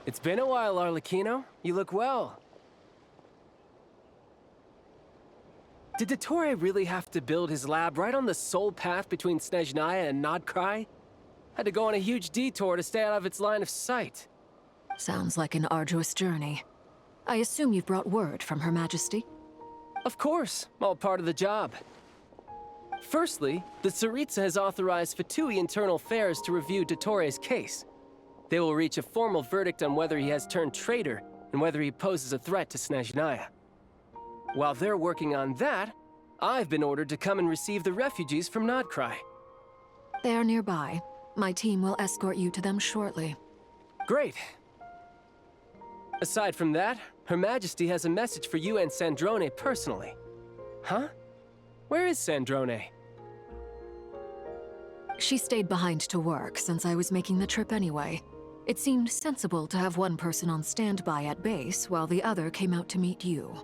It's been a while, Arlecchino. You look well. Did Dottore really have to build his lab right on the sole path between Snezhnaya and Nod-Krai? Had to go on a huge detour to stay out of its line of sight. Sounds like an arduous journey. I assume you've brought word from Her Majesty? Of course, all part of the job. Firstly, the Tsaritsa has authorized VIII Internal Affairs to review Dottore's case. They will reach a formal verdict on whether he has turned traitor and whether he poses a threat to Snezhnaya. While they're working on that, I've been ordered to come and receive the refugees from Nod-Krai. They are nearby. My team will escort you to them shortly. Great. Aside from that, Her Majesty has a message for you and Sandrone personally. Huh? Where is Sandrone? She stayed behind to work since I was making the trip anyway. It seemed sensible to have one person on standby at base while the other came out to meet you.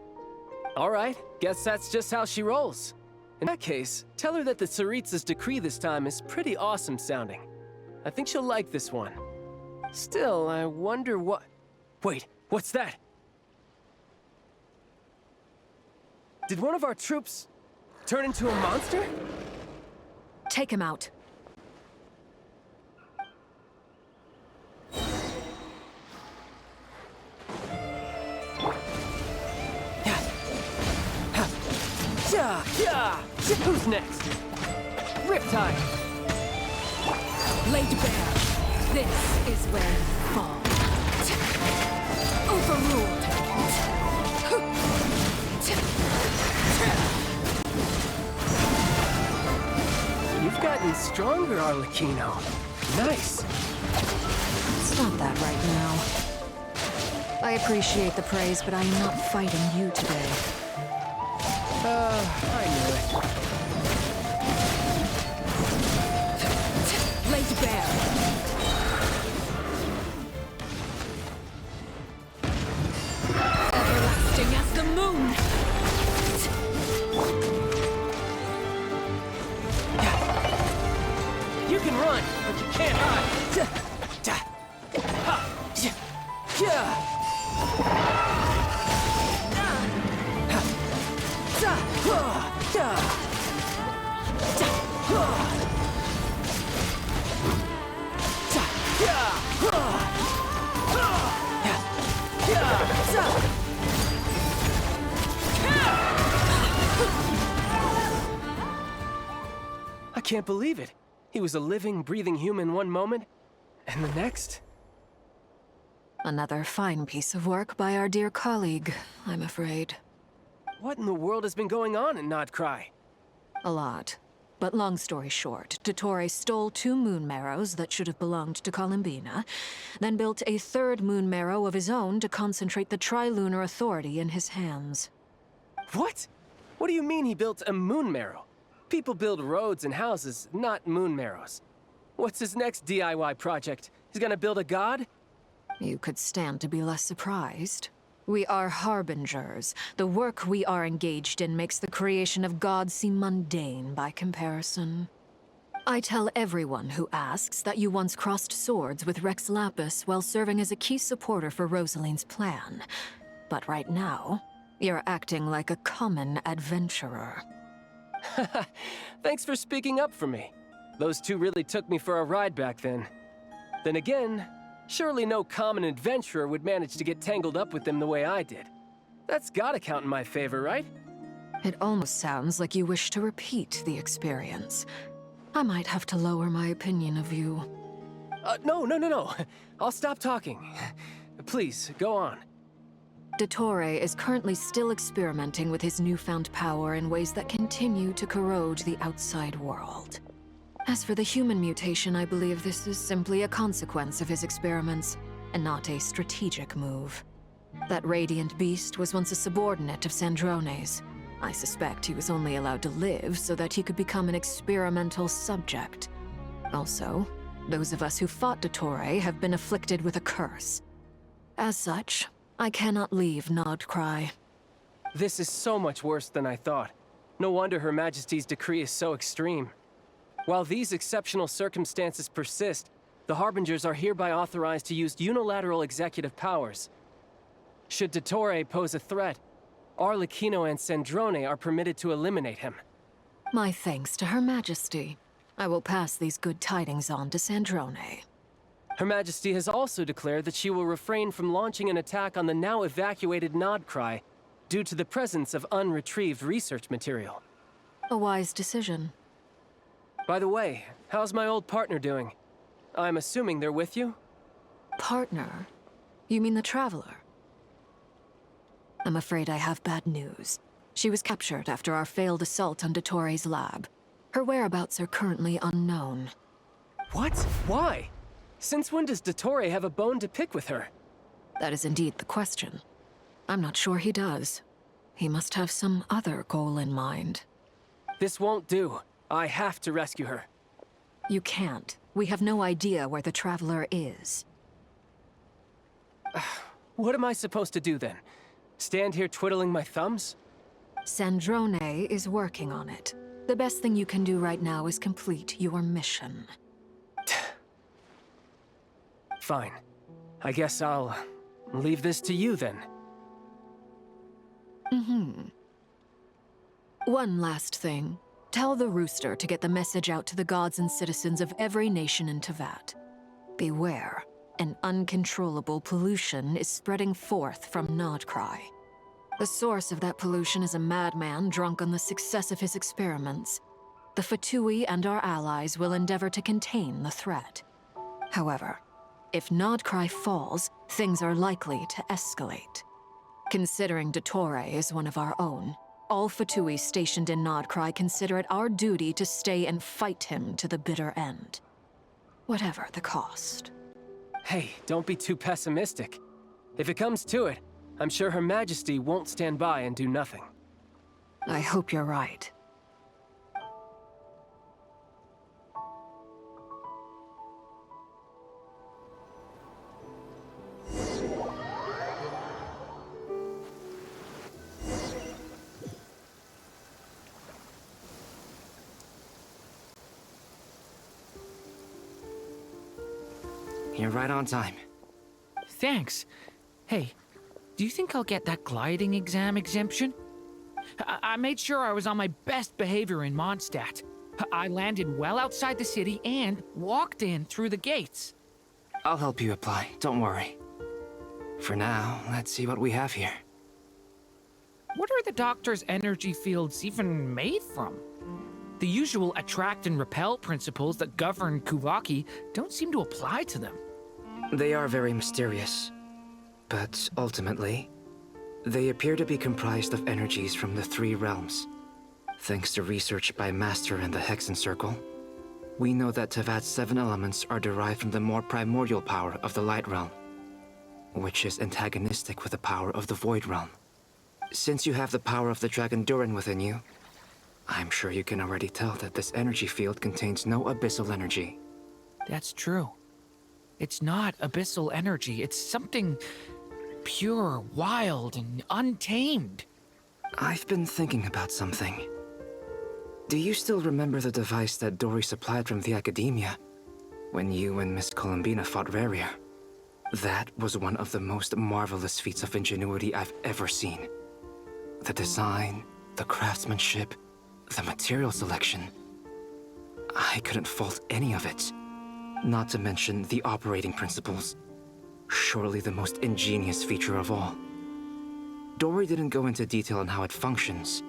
All right, guess that's just how she rolls. In that case, tell her that the Tsaritsa's decree this time is pretty awesome sounding. I think she'll like this one. Still, I wonder what... Wait, what's that? Did one of our troops turn into a monster? Take him out. Who's next? Riptide! Laid bare. This is where you fall. Overruled. You've gotten stronger, Arlecchino. Nice. Stop that right now. I appreciate the praise, but I am not fighting you today. I knew it. Laid bare. Everlasting as the moon. You can run, but you can't hide. I can't believe it. He was a living, breathing human one moment, and the next... Another fine piece of work by our dear colleague, I'm afraid. What in the world has been going on in Nod-Krai? A lot. But long story short, Dottore stole 2 moon marrows that should have belonged to Columbina, then built a 3rd moon marrow of his own to concentrate the Tri-Lunar Authority in his hands. What? What do you mean he built a moon marrow? People build roads and houses, not moon marrows. What's his next DIY project? He's gonna build a god? You could stand to be less surprised. We are harbingers. The work we are engaged in makes the creation of gods seem mundane by comparison. I tell everyone who asks that you once crossed swords with Rex Lapis while serving as a key supporter for Rosaline's plan. But right now, you're acting like a common adventurer. Thanks for speaking up for me. Those 2 really took me for a ride back then. Then again, surely no common adventurer would manage to get tangled up with them the way I did. That's gotta count in my favor, right? It almost sounds like you wish to repeat the experience. I might have to lower my opinion of you. No. I'll stop talking. Please, go on. Dottore is currently still experimenting with his newfound power in ways that continue to corrode the outside world. As for the human mutation, I believe this is simply a consequence of his experiments, and not a strategic move. That radiant beast was once a subordinate of Sandrone's. I suspect he was only allowed to live so that he could become an experimental subject. Also, those of us who fought Dottore have been afflicted with a curse. As such, I cannot leave Nod-Krai. This is so much worse than I thought. No wonder Her Majesty's decree is so extreme. While these exceptional circumstances persist, The Harbingers are hereby authorized to use unilateral executive powers. Should Dottore pose a threat, Arlecchino and Sandrone are permitted to eliminate him. My thanks to Her Majesty. I will pass these good tidings on to Sandrone. Her Majesty has also declared that she will refrain from launching an attack on the now evacuated Nod-Krai due to the presence of unretrieved research material. A wise decision. By the way, how's my old partner doing? I'm assuming they're with you? Partner? You mean the Traveler? I'm afraid I have bad news. She was captured after our failed assault on Dottore's lab. Her whereabouts are currently unknown. What? Why? Since when does Dottore have a bone to pick with her? That is indeed the question. I'm not sure he does. He must have some other goal in mind. This won't do. I have to rescue her. You can't. We have no idea where the Traveler is. What am I supposed to do then? Stand here twiddling my thumbs? Sandrone is working on it. The best thing you can do right now is complete your mission. Fine. I guess I'll leave this to you then. One last thing. Tell the Rooster to get the message out to the gods and citizens of every nation in Teyvat. Beware. An uncontrollable pollution is spreading forth from Nod-Krai. The source of that pollution is a madman drunk on the success of his experiments. The VIII and our allies will endeavor to contain the threat. However, if Nod-Krai falls, things are likely to escalate. Considering Dottore is one of our own, all VIII stationed in Nod-Krai consider it our duty to stay and fight him to the bitter end. Whatever the cost. Hey, don't be too pessimistic. If it comes to it, I'm sure Her Majesty won't stand by and do nothing. I hope you're right. You're right on time. Thanks. Hey, do you think I'll get that gliding exam exemption? I made sure I was on my best behavior in Mondstadt. I landed well outside the city and walked in through the gates. I'll help you apply, don't worry. For now, let's see what we have here. What are the doctor's energy fields even made from? The usual attract and repel principles that govern Kuvaki don't seem to apply to them. They are very mysterious. But ultimately, they appear to be comprised of energies from the three realms. Thanks to research by Master and the Hexen Circle, we know that Teyvat's 7 elements are derived from the more primordial power of the Light Realm, which is antagonistic with the power of the Void Realm. Since you have the power of the Dragon Durin within you, I'm sure you can already tell that this energy field contains no abyssal energy. That's true. It's not abyssal energy, it's something pure, wild, and untamed. I've been thinking about something. Do you still remember the device that Dory supplied from the Academia when you and Miss Columbina fought Rarier? That was one of the most marvelous feats of ingenuity I've ever seen. The design, the craftsmanship, the material selection. I couldn't fault any of it. Not to mention the operating principles. Surely the most ingenious feature of all. Dory didn't go into detail on how it functions,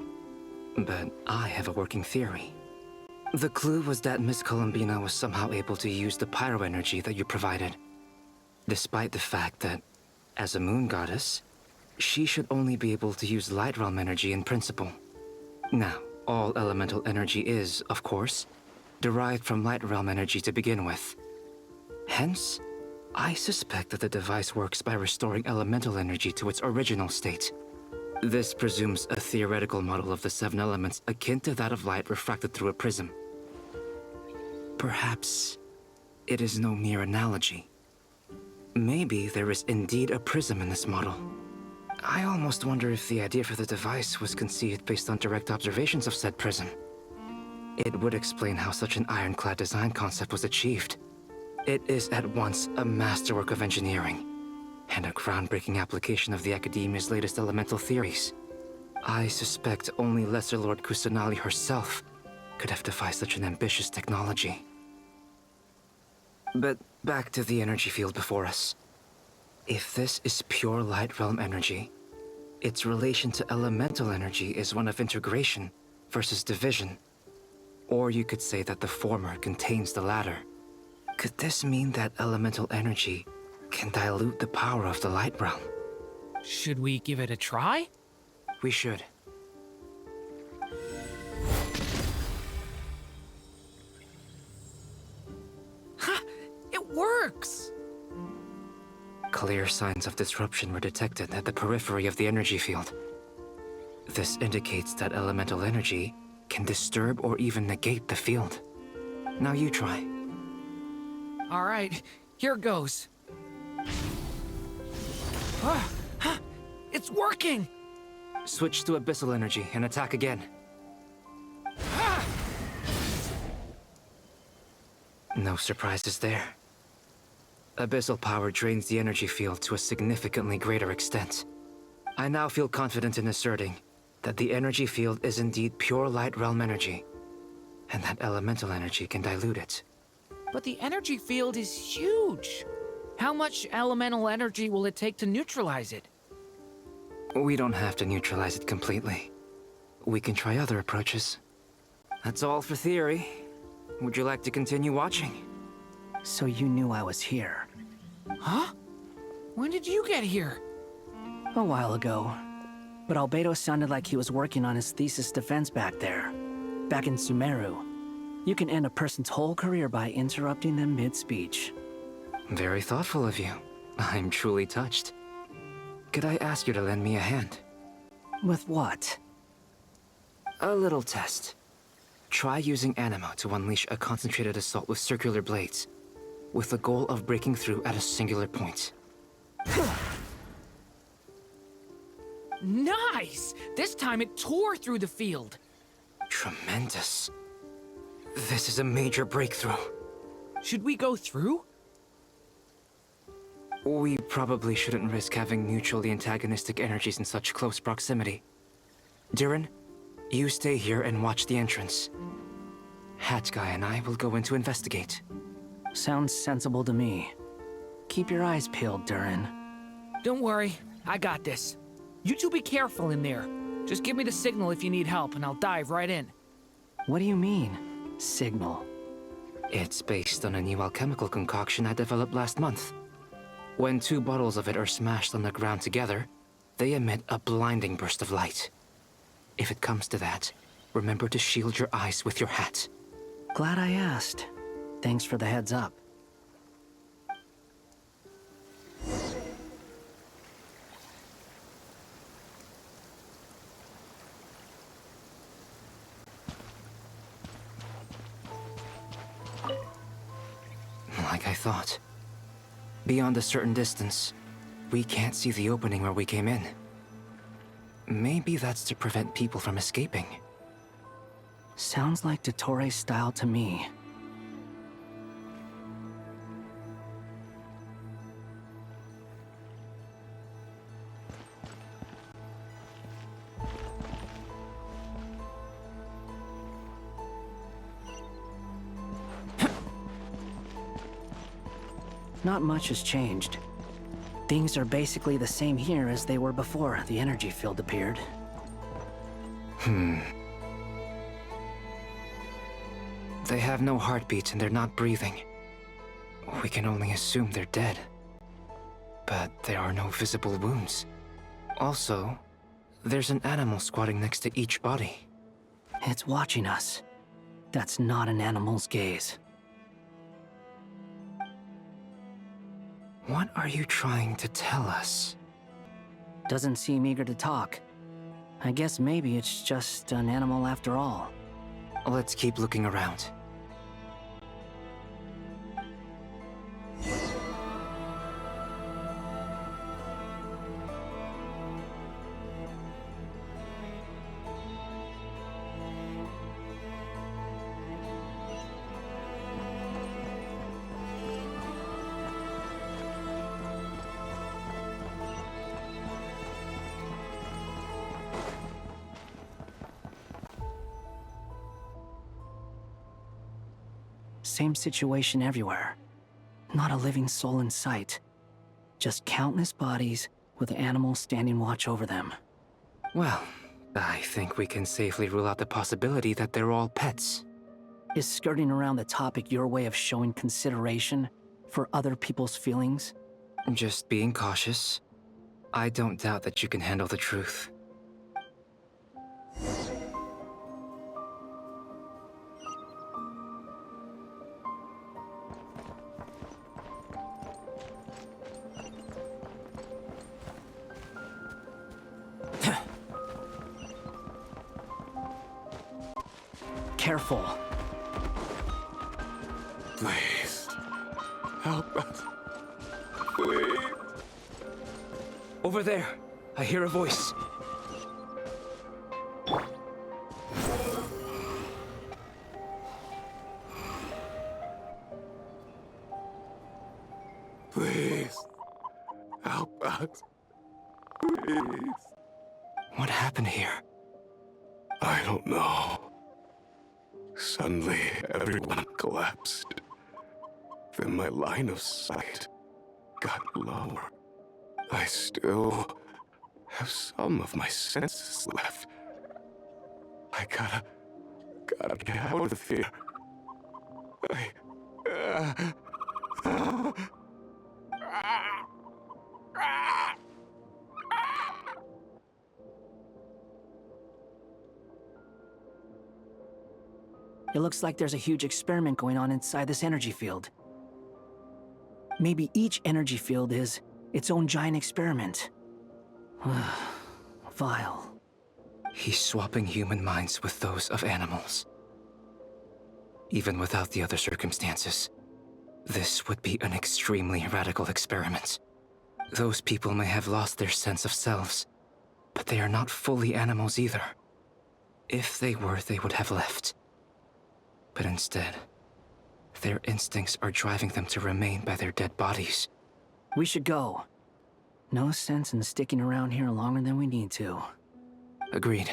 but I have a working theory. The clue was that Miss Columbina was somehow able to use the pyro energy that you provided, despite the fact that, as a moon goddess, she should only be able to use Light Realm energy in principle. Now, all elemental energy is, of course, derived from Light Realm energy to begin with. Hence, I suspect that the device works by restoring elemental energy to its original state. This presumes a theoretical model of the 7 elements akin to that of light refracted through a prism. Perhaps it is no mere analogy. Maybe there is indeed a prism in this model. I almost wonder if the idea for the device was conceived based on direct observations of said prism. It would explain how such an ironclad design concept was achieved. It is at once a masterwork of engineering and a groundbreaking application of the Academia's latest elemental theories. I suspect only Lesser Lord Kusanali herself could have devised such an ambitious technology. But back to the energy field before us. If this is pure Light Realm energy, its relation to elemental energy is one of integration versus division. Or you could say that the former contains the latter. Could this mean that elemental energy can dilute the power of the Light Realm? Should we give it a try? We should. Ha! It works! Clear signs of disruption were detected at the periphery of the energy field. This indicates that elemental energy can disturb or even negate the field. Now you try. All right, here goes. It's working! Switch to abyssal energy and attack again. No surprises there. Abyssal power drains the energy field to a significantly greater extent. I now feel confident in asserting that the energy field is indeed pure Light Realm energy, and that elemental energy can dilute it. But the energy field is huge. How much elemental energy will it take to neutralize it? We don't have to neutralize it completely. We can try other approaches. That's all for theory. Would you like to continue watching? So you knew I was here. Huh? When did you get here? A while ago. But Albedo sounded like he was working on his thesis defense back there. Back in Sumeru. You can end a person's whole career by interrupting them mid-speech. Very thoughtful of you. I'm truly touched. Could I ask you to lend me a hand? With what? A little test. Try using Animo to unleash a concentrated assault with circular blades, with the goal of breaking through at a singular point. Nice! This time it tore through the field. Tremendous. This is a major breakthrough. Should we go through? We probably shouldn't risk having mutually antagonistic energies in such close proximity. Durin, you stay here and watch the entrance. Hat Guy and I will go in to investigate. Sounds sensible to me. Keep your eyes peeled, Durin. Don't worry, I got this. You two be careful in there. Just give me the signal if you need help and I'll dive right in. What do you mean, signal? It's based on a new alchemical concoction I developed last month. When 2 bottles of it are smashed on the ground together, they emit a blinding burst of light. If it comes to that, remember to shield your eyes with your hat. Glad I asked. Thanks for the heads up. Like I thought. Beyond a certain distance, we can't see the opening where we came in. Maybe that's to prevent people from escaping. Sounds like Dottore style to me. Not much has changed. Things are basically the same here as they were before the energy field appeared. They have no heartbeat and they're not breathing. We can only assume they're dead. But there are no visible wounds. Also, there's an animal squatting next to each body. It's watching us. That's not an animal's gaze. What are you trying to tell us? Doesn't seem eager to talk. I guess maybe it's just an animal after all. Let's keep looking around. same situation everywhere. Not a living soul in sight. Just countless bodies with animals standing watch over them. Well, I think we can safely rule out the possibility that they're all pets. Is skirting around the topic your way of showing consideration for other people's feelings? Just being cautious. I don't doubt that you can handle the truth. Careful. Please. Help us. Please. Over there. I hear a voice. Please. Help us. Please. What happened here? I don't know. Suddenly, everyone collapsed. Then my line of sight got lower. I still have some of my senses left. I gotta get out of here. It looks like there's a huge experiment going on inside this energy field. Maybe each energy field is its own giant experiment. Vile. He's swapping human minds with those of animals. Even without the other circumstances, this would be an extremely radical experiment. Those people may have lost their sense of selves, but they are not fully animals either. If they were, they would have left. But instead, their instincts are driving them to remain by their dead bodies. We should go. No sense in sticking around here longer than we need to. Agreed.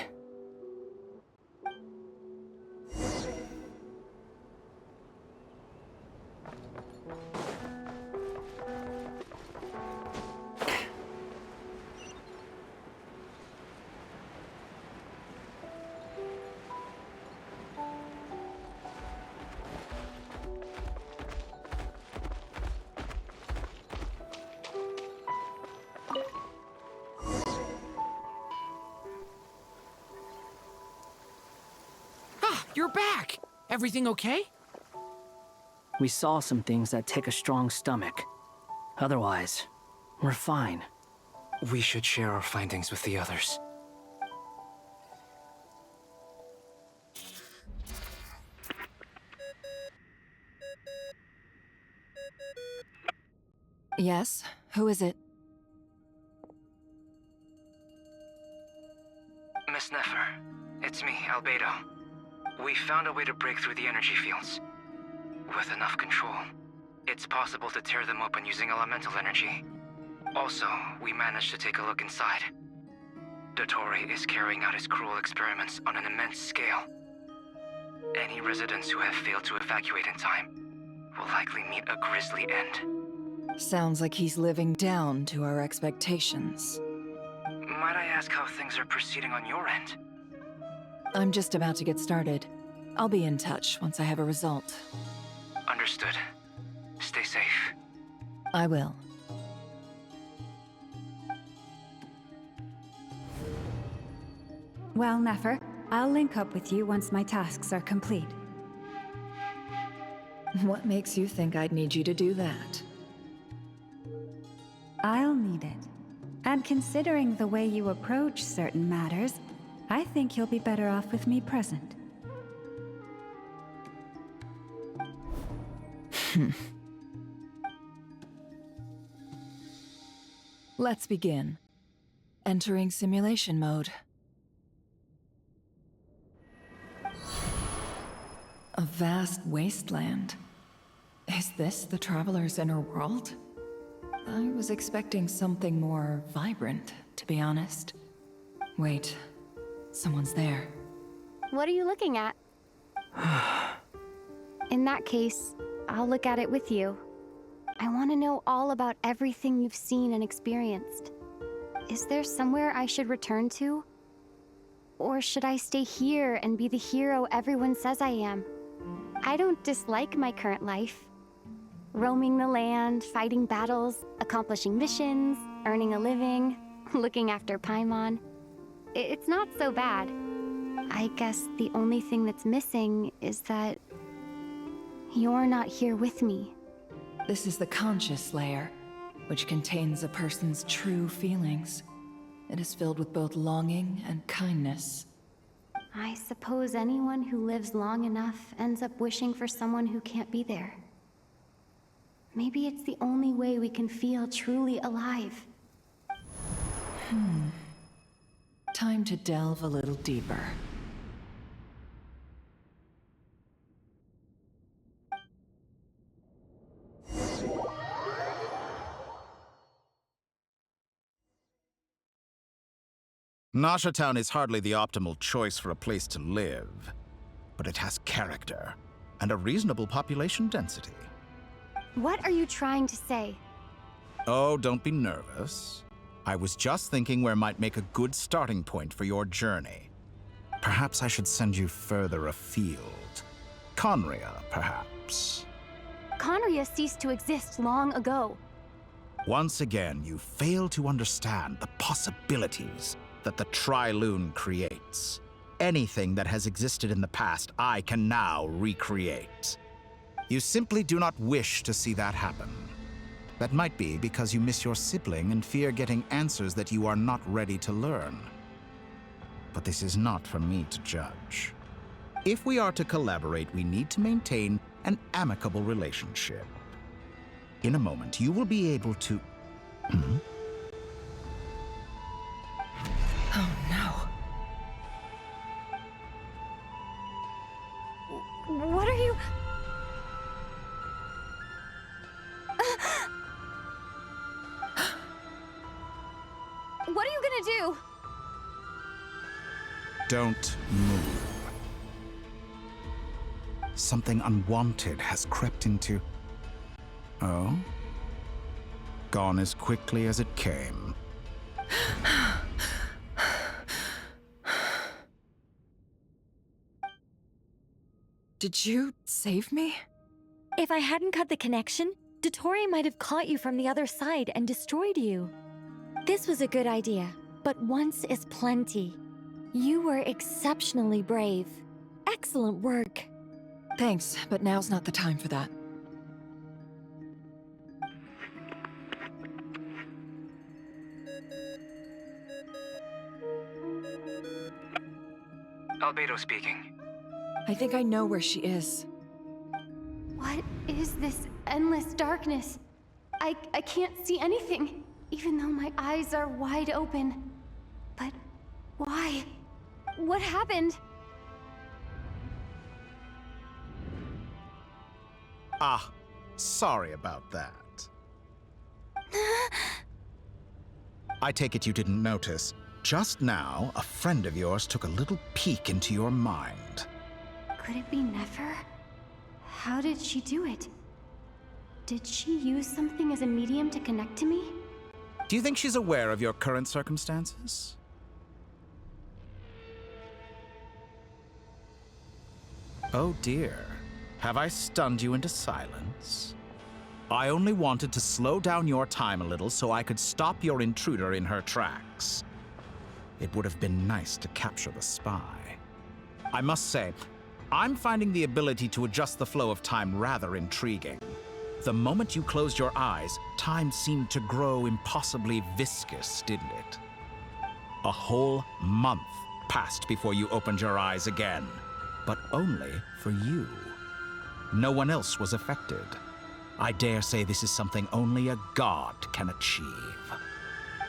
You're back! Everything okay? We saw some things that take a strong stomach. Otherwise, we're fine. We should share our findings with the others. Yes? Who is it? Miss Nefer, it's me, Albedo. We found a way to break through the energy fields. With enough control, it's possible to tear them open using elemental energy. Also, we managed to take a look inside. Dottore is carrying out his cruel experiments on an immense scale. Any residents who have failed to evacuate in time will likely meet a grisly end. Sounds like he's living down to our expectations. Might I ask how things are proceeding on your end? I'm just about to get started. I'll be in touch once I have a result. Understood. Stay safe. I will. Well, Nefer, I'll link up with you once my tasks are complete. What makes you think I'd need you to do that? I'll need it. And considering the way you approach certain matters, I think you'll be better off with me present. Let's begin. Entering simulation mode. A vast wasteland. Is this the Traveler's inner world? I was expecting something more vibrant, to be honest. Wait, someone's there. What are you looking at? In that case, I'll look at it with you. I want to know all about everything you've seen and experienced. Is there somewhere I should return to? Or should I stay here and be the hero everyone says I am? I don't dislike my current life. Roaming the land, fighting battles, accomplishing missions, earning a living, looking after Paimon. It's not so bad. I guess the only thing that's missing is that you're not here with me. This is the conscious layer, which contains a person's true feelings. It is filled with both longing and kindness. I suppose anyone who lives long enough ends up wishing for someone who can't be there. Maybe it's the only way we can feel truly alive. Time to delve a little deeper. Nasha Town is hardly the optimal choice for a place to live, but it has character and a reasonable population density. What are you trying to say? Oh, don't be nervous. I was just thinking where might make a good starting point for your journey. Perhaps I should send you further afield. Conria, perhaps. Conria ceased to exist long ago. Once again, you fail to understand the possibilities that the Tri-Lune creates. Anything that has existed in the past, I can now recreate. You simply do not wish to see that happen. That might be because you miss your sibling and fear getting answers that you are not ready to learn. But this is not for me to judge. If we are to collaborate, we need to maintain an amicable relationship. In a moment, you will be able to... Oh no. What are you... What are you gonna do? Don't move. Something unwanted has crept into... Oh? Gone as quickly as it came. Did you save me? If I hadn't cut the connection, Dottore might have caught you from the other side and destroyed you. This was a good idea, but once is plenty. You were exceptionally brave. Excellent work. Thanks, but now's not the time for that. Albedo speaking. I think I know where she is. What is this endless darkness? I can't see anything, even though my eyes are wide open. But why? What happened? Ah, sorry about that. I take it you didn't notice. Just now, a friend of yours took a little peek into your mind. Could it be Nefer? How did she do it? Did she use something as a medium to connect to me? Do you think she's aware of your current circumstances? Oh dear. Have I stunned you into silence? I only wanted to slow down your time a little so I could stop your intruder in her tracks. It would have been nice to capture the spy. I must say, I'm finding the ability to adjust the flow of time rather intriguing. The moment you closed your eyes, time seemed to grow impossibly viscous, didn't it? A whole month passed before you opened your eyes again, but only for you. No one else was affected. I dare say this is something only a god can achieve.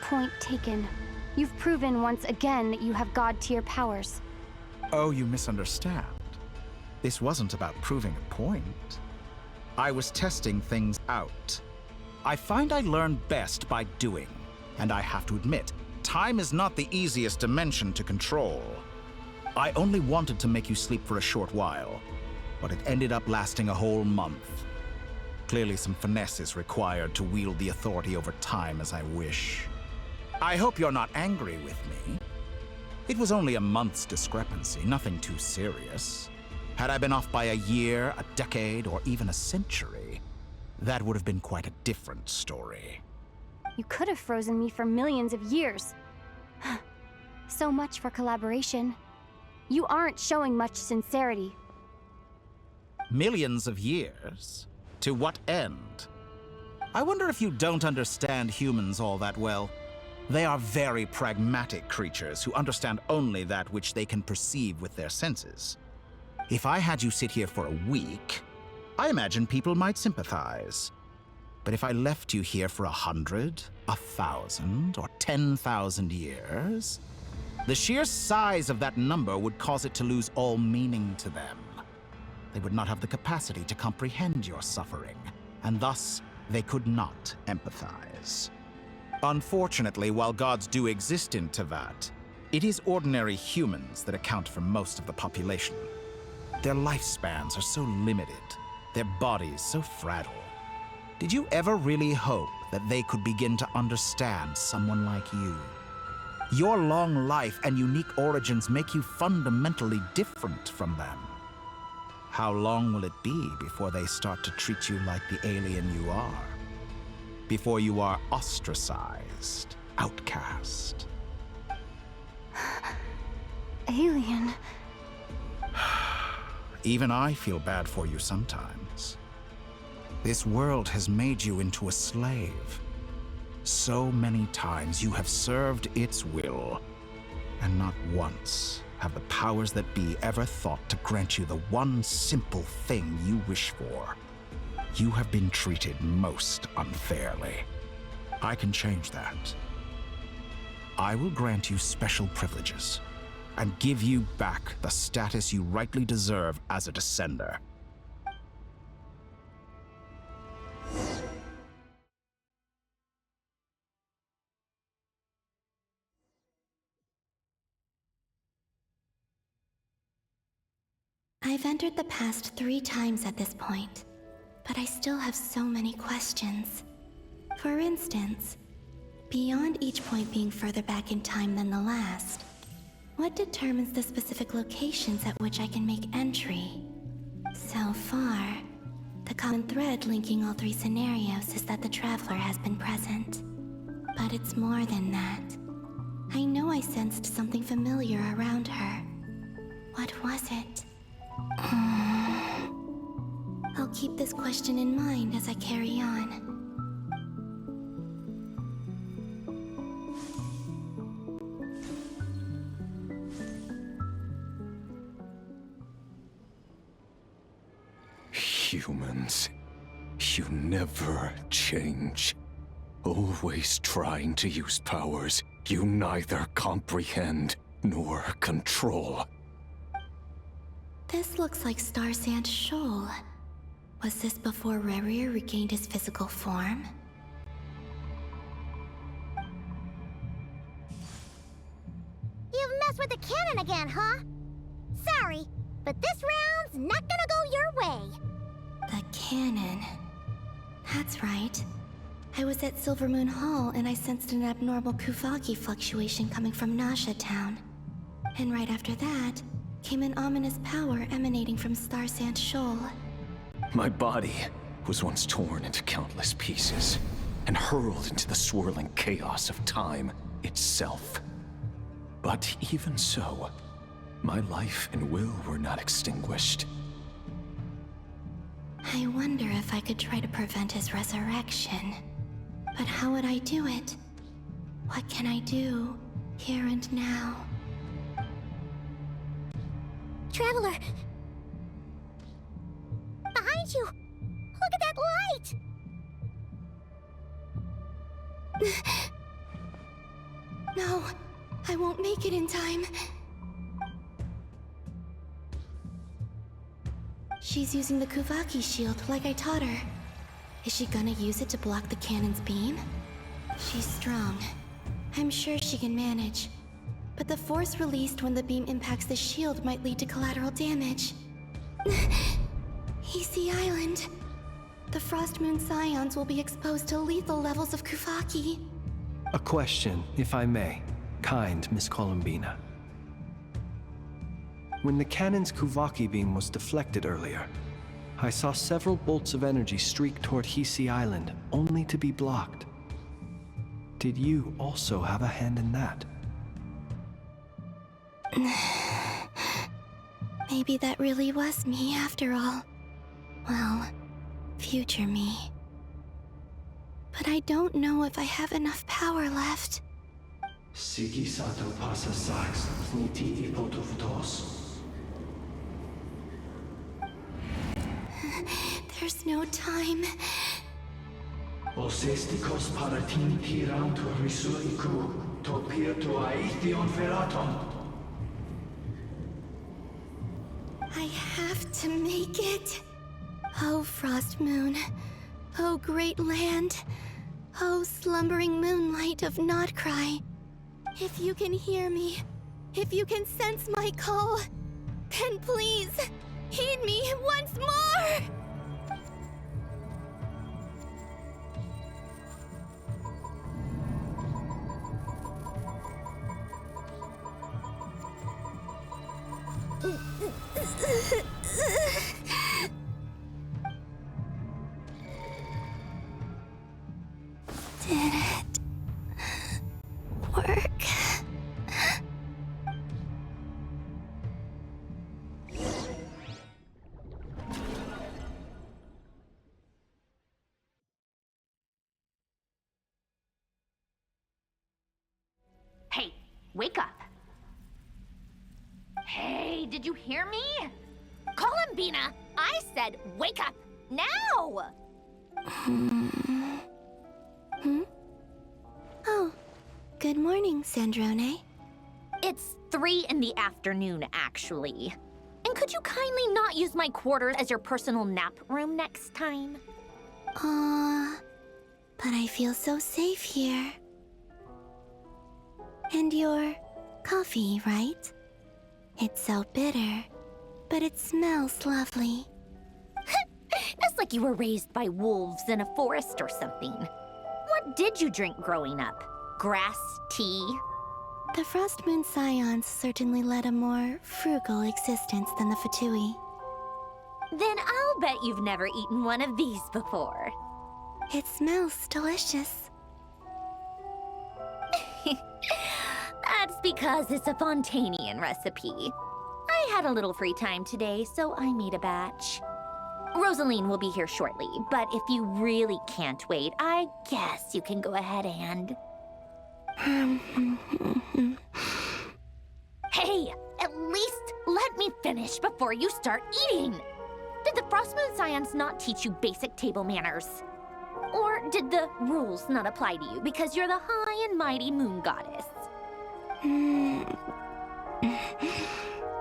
Point taken. You've proven once again that you have god-tier powers. Oh, you misunderstand. This wasn't about proving a point. I was testing things out. I find I learn best by doing, and I have to admit, time is not the easiest dimension to control. I only wanted to make you sleep for a short while. but it ended up lasting a whole month. Clearly some finesse is required to wield the authority over time as I wish. I hope you're not angry with me. It was only a month's discrepancy, nothing too serious. Had I been off by a year, a decade, or even a century, that would have been quite a different story. You could have frozen me for millions of years. So much for collaboration. You aren't showing much sincerity. Millions of years? To what end? I wonder if you don't understand humans all that well. They are very pragmatic creatures who understand only that which they can perceive with their senses. If I had you sit here for a week, I imagine people might sympathize. But if I left you here for 100, 1,000, or 10,000 years, the sheer size of that number would cause it to lose all meaning to them. They would not have the capacity to comprehend your suffering, and thus they could not empathize. Unfortunately, while gods do exist in Tevat, it is ordinary humans that account for most of the population. Their lifespans are so limited, their bodies so fragile. Did you ever really hope that they could begin to understand someone like you? Your long life and unique origins make you fundamentally different from them. How long will it be before they start to treat you like the alien you are? Before you are ostracized, outcast? Alien. Even I feel bad for you sometimes. This world has made you into a slave. So many times you have served its will, and not once have the powers that be ever thought to grant you the one simple thing you wish for. You have been treated most unfairly. I can change that. I will grant you special privileges and give you back the status you rightly deserve as a descender. I've entered the past 3 times at this point, but I still have so many questions. For instance, beyond each point being further back in time than the last, what determines the specific locations at which I can make entry? So far, the common thread linking all 3 scenarios is that the Traveler has been present. But it's more than that. I know I sensed something familiar around her. What was it? I'll keep this question in mind as I carry on. Humans, you never change. Always trying to use powers you neither comprehend nor control. This looks like Star Sand Shoal. Was this before Rerir regained his physical form? You've messed with the cannon again, huh? Sorry, but this round's not gonna go your way. The cannon. That's right. I was at Silvermoon Hall and I sensed an abnormal Kuvagi fluctuation coming from Nasha Town. And right after that, came an ominous power emanating from Star Sand Shoal. My body was once torn into countless pieces and hurled into the swirling chaos of time itself. But even so, my life and will were not extinguished. I wonder if I could try to prevent his resurrection. But how would I do it? What can I do, here and now? Traveler! Behind you! Look at that light! No, I won't make it in time. She's using the Kuvaki shield like I taught her. Is she gonna use it to block the cannon's beam? She's strong. I'm sure she can manage. But the force released when the beam impacts the shield might lead to collateral damage. VIII Island. The Frost Moon Scions will be exposed to lethal levels of Kuvaki. A question, if I may, kind Miss Columbina. When the cannon's Kuvaki beam was deflected earlier, I saw several bolts of energy streak toward VIII Island, only to be blocked. Did you also have a hand in that? Maybe that really was me after all. Well, future me. But I don't know if I have enough power left. Siki sato pasa sax, sniti ipotovtos. There's no time. Osestikos paratin tiran to risuiku, topir to aethion feraton. I have to make it. Oh, Frost Moon. Oh, great land. Oh, slumbering moonlight of Nod-Krai. If you can hear me, if you can sense my call, then please, heed me once more! Did it work? Hey, wake up. Hey, did you hear me? Columbina, I said wake up, now! Oh, good morning, Sandrone. It's 3 in the afternoon, actually. And could you kindly not use my quarters as your personal nap room next time? But I feel so safe here. And your coffee, right? It's so bitter, but it smells lovely. It's like you were raised by wolves in a forest or something. What did you drink growing up? Grass tea? The Frost Moon Scions certainly led a more frugal existence than the VIII. Then I'll bet you've never eaten one of these before. It smells delicious. That's because it's a Fontanian recipe. I had a little free time today, so I made a batch. Rosaline will be here shortly, but if you really can't wait, I guess you can go ahead and... Hey, at least let me finish before you start eating! Did the Frostmoon Scions not teach you basic table manners? Or did the rules not apply to you because you're the high and mighty moon goddess?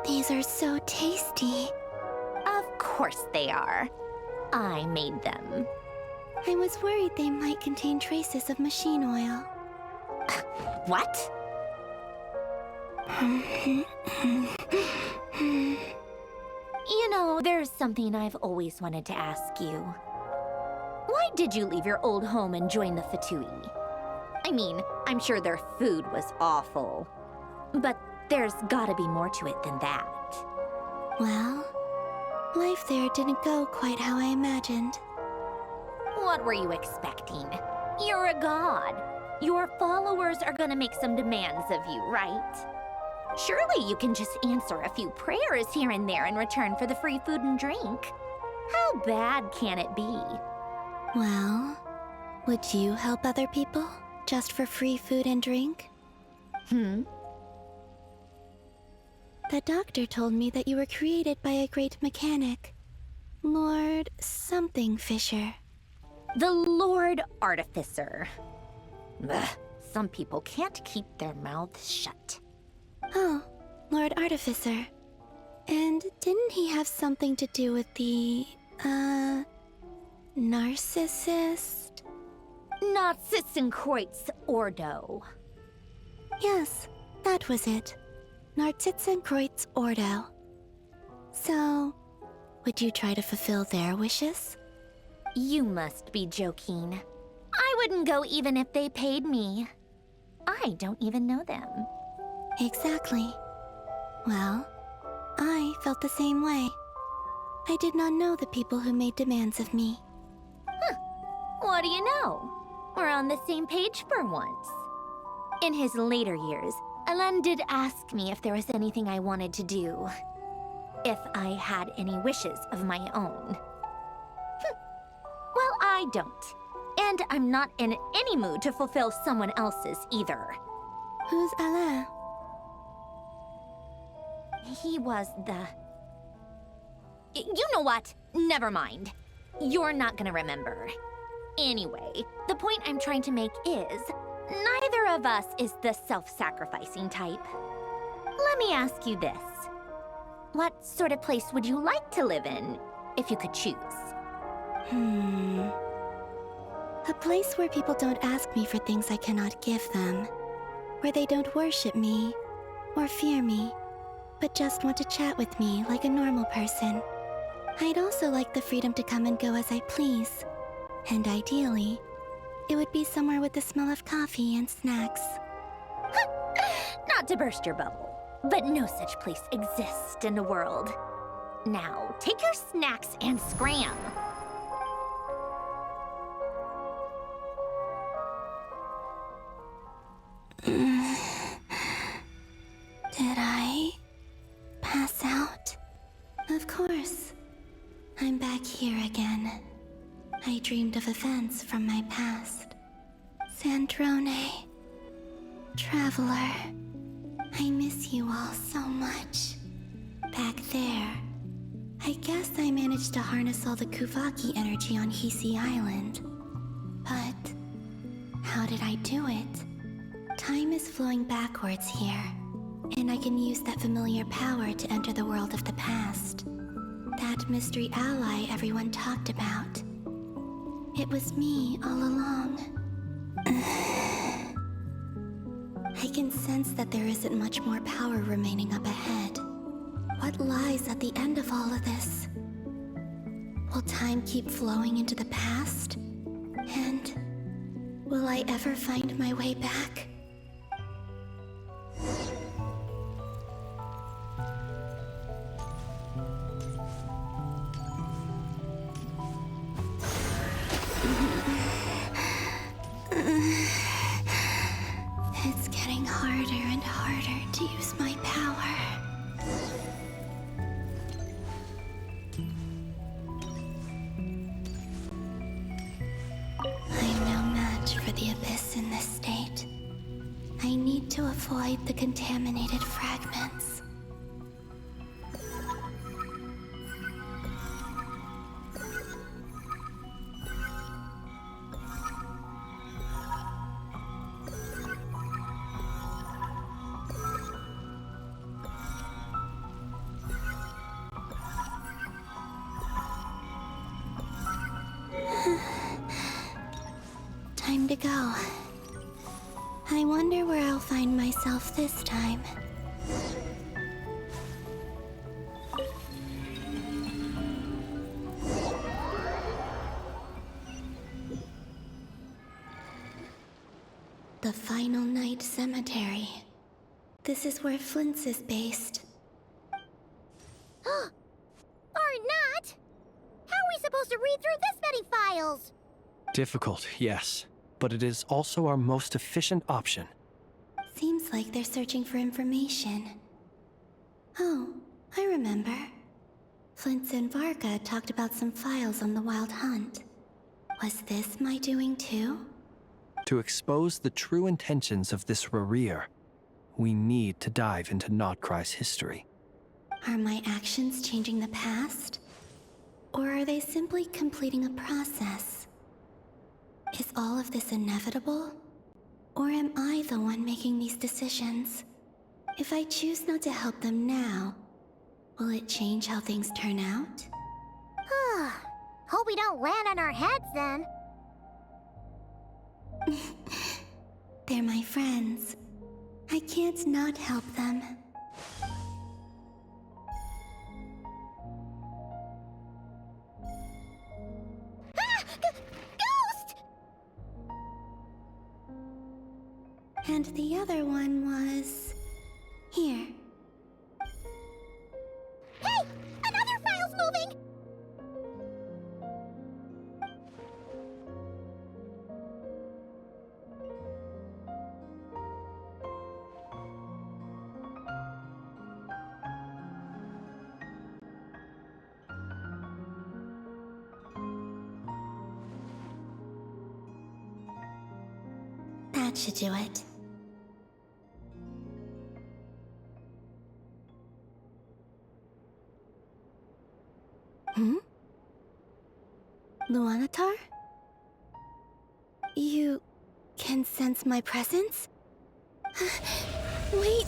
These are so tasty. Of course they are. I made them. I was worried they might contain traces of machine oil. What? You know, there's something I've always wanted to ask you. Why did you leave your old home and join the VIII? I mean, I'm sure their food was awful. But there's gotta be more to it than that. Well, life there didn't go quite how I imagined. What were you expecting? You're a god. Your followers are gonna make some demands of you, right? Surely you can just answer a few prayers here and there in return for the free food and drink. How bad can it be? Well, would you help other people just for free food and drink? The doctor told me that you were created by a great mechanic, Lord something Fisher. The Lord Artificer. Ugh, some people can't keep their mouths shut. Oh, Lord Artificer. And didn't he have something to do with the, narcissist? Narcissenkreuz Ordo. Yes, that was it. Narcissenkreuz Ordo. So, Would you try to fulfill their wishes? You must be joking. I wouldn't go even if they paid me. I don't even know them. Exactly. Well, I felt the same way. I did not know the people who made demands of me. What do you know? We're on the same page for once. In his later years, Yelan did ask me if there was anything I wanted to do. If I had any wishes of my own. Well, I don't. And I'm not in any mood to fulfill someone else's either. Who's Yelan? He was the... You know what? Never mind. You're not gonna remember. Anyway, the point I'm trying to make is, neither of us is the self-sacrificing type. Let me ask you this. What sort of place would you like to live in, if you could choose? A place where people don't ask me for things I cannot give them. Where they don't worship me, or fear me, but just want to chat with me like a normal person. I'd also like the freedom to come and go as I please. And ideally, it would be somewhere with the smell of coffee and snacks. Not to burst your bubble, but no such place exists in the world. Now, take your snacks and scram. Did I pass out? Of course. I'm back here again. I dreamed of events from my past. Sandrone. Traveler. I miss you all so much. Back there. I guess I managed to harness all the Kuvaki energy on VIII Island. But how did I do it? Time is flowing backwards here, and I can use that familiar power to enter the world of the past. That mystery ally everyone talked about. It was me all along. I can sense that there isn't much more power remaining up ahead. What lies at the end of all of this? Will time keep flowing into the past? And will I ever find my way back? It's getting harder and harder to use my power. I'm no match for the Abyss in this state. I need to avoid the contaminated fragments. Time to go. I wonder where I'll find myself this time. The Final Night Cemetery. This is where Flins is based. Or not! How are we supposed to read through this many files? Difficult, yes. But it is also our most efficient option. Seems like they're searching for information. Oh, I remember. Flint and Varga talked about some files on the Wild Hunt. Was this my doing too? To expose the true intentions of this Rereer, we need to dive into Nod-Krai's history. Are my actions changing the past? Or are they simply completing a process? Is all of this inevitable? Or am I the one making these decisions? If I choose not to help them now, will it change how things turn out? Hope we don't land on our heads then. They're my friends. I can't not help them. And the other one was... here. Hey! Another file's moving! That should do it. Luanatar? You can sense my presence? Wait!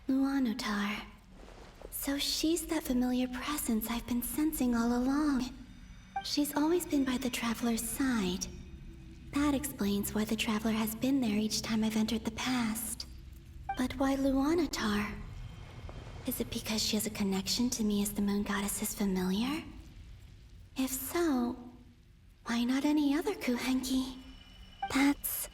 Luanatar. So she's that familiar presence I've been sensing all along. She's always been by the Traveler's side. That explains why the Traveler has been there each time I've entered the past. But why Luanatar? Is it because she has a connection to me as the Moon Goddess's familiar? If so, why not any other Kuhenki? That's...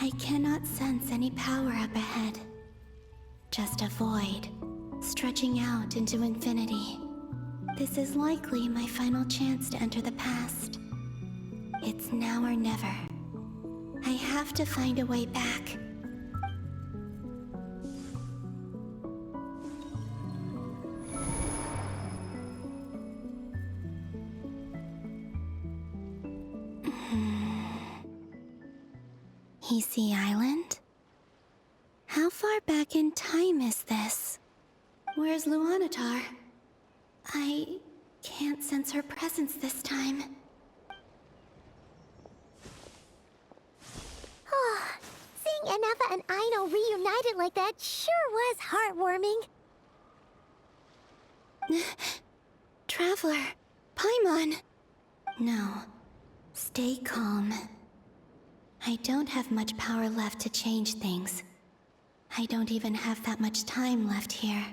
I cannot sense any power up ahead. Just a void, stretching out into infinity. This is likely my final chance to enter the past. It's now or never. I have to find a way back. VIII Island? How far back in time is this? Where's Luanatar? I can't sense her presence this time. Seeing Anafa and Aino reunited like that sure was heartwarming. Traveler, Paimon! No, stay calm. I don't have much power left to change things. I don't even have that much time left here.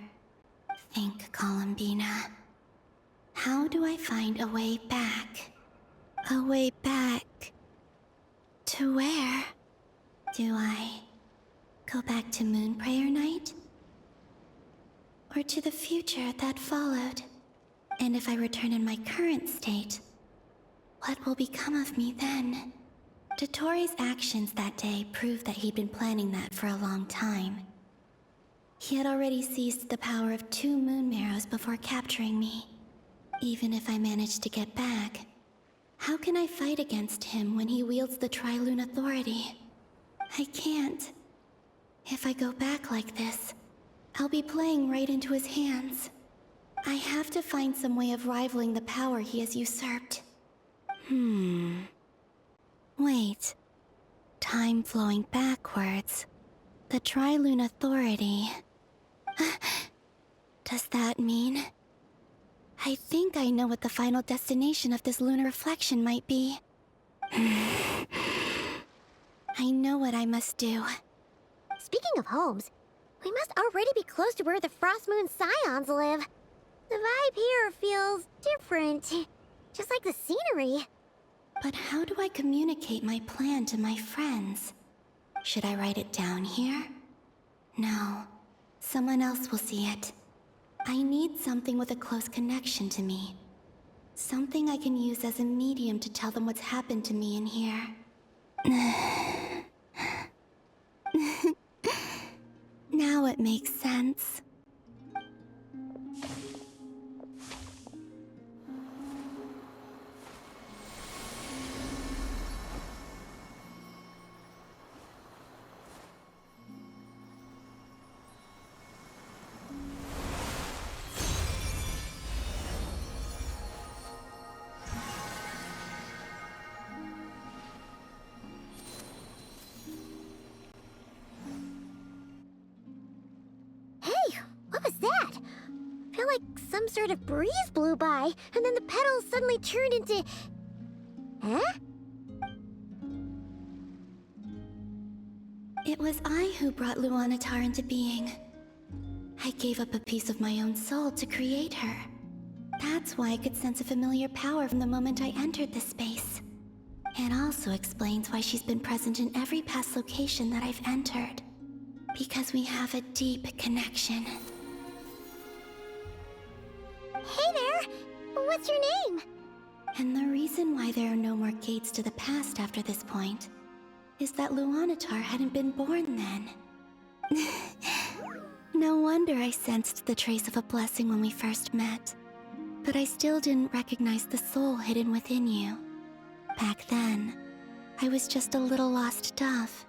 Think, Columbina. How do I find a way back? A way back... to where? Do I go back to Moon Prayer Night? Or to the future that followed? And if I return in my current state, what will become of me then? Dotori's actions that day proved that he'd been planning that for a long time. He had already seized the power of 2 Moon Marrows before capturing me. Even if I managed to get back, how can I fight against him when he wields the Tri-Lune Authority? I can't. If I go back like this, I'll be playing right into his hands. I have to find some way of rivaling the power he has usurped. Wait. Time flowing backwards. The Tri-Lune Authority. Does that mean... I think I know what the final destination of this lunar reflection might be. I know what I must do. Speaking of homes, we must already be close to where the Frost Moon Scions live. The vibe here feels different, just like the scenery. But how do I communicate my plan to my friends? Should I write it down here? No. Someone else will see it. I need something with a close connection to me. Something I can use as a medium to tell them what's happened to me in here. Now it makes sense. some sort of breeze blew by, and then the petals suddenly turned into... Huh? It was I who brought Luanatar into being. I gave up a piece of my own soul to create her. That's why I could sense a familiar power from the moment I entered this space. It also explains why she's been present in every past location that I've entered. Because we have a deep connection. Hey there! What's your name? And the reason why there are no more gates to the past after this point is that Luanatar hadn't been born then. No wonder I sensed the trace of a blessing when we first met. But I still didn't recognize the soul hidden within you. Back then, I was just a little lost dove.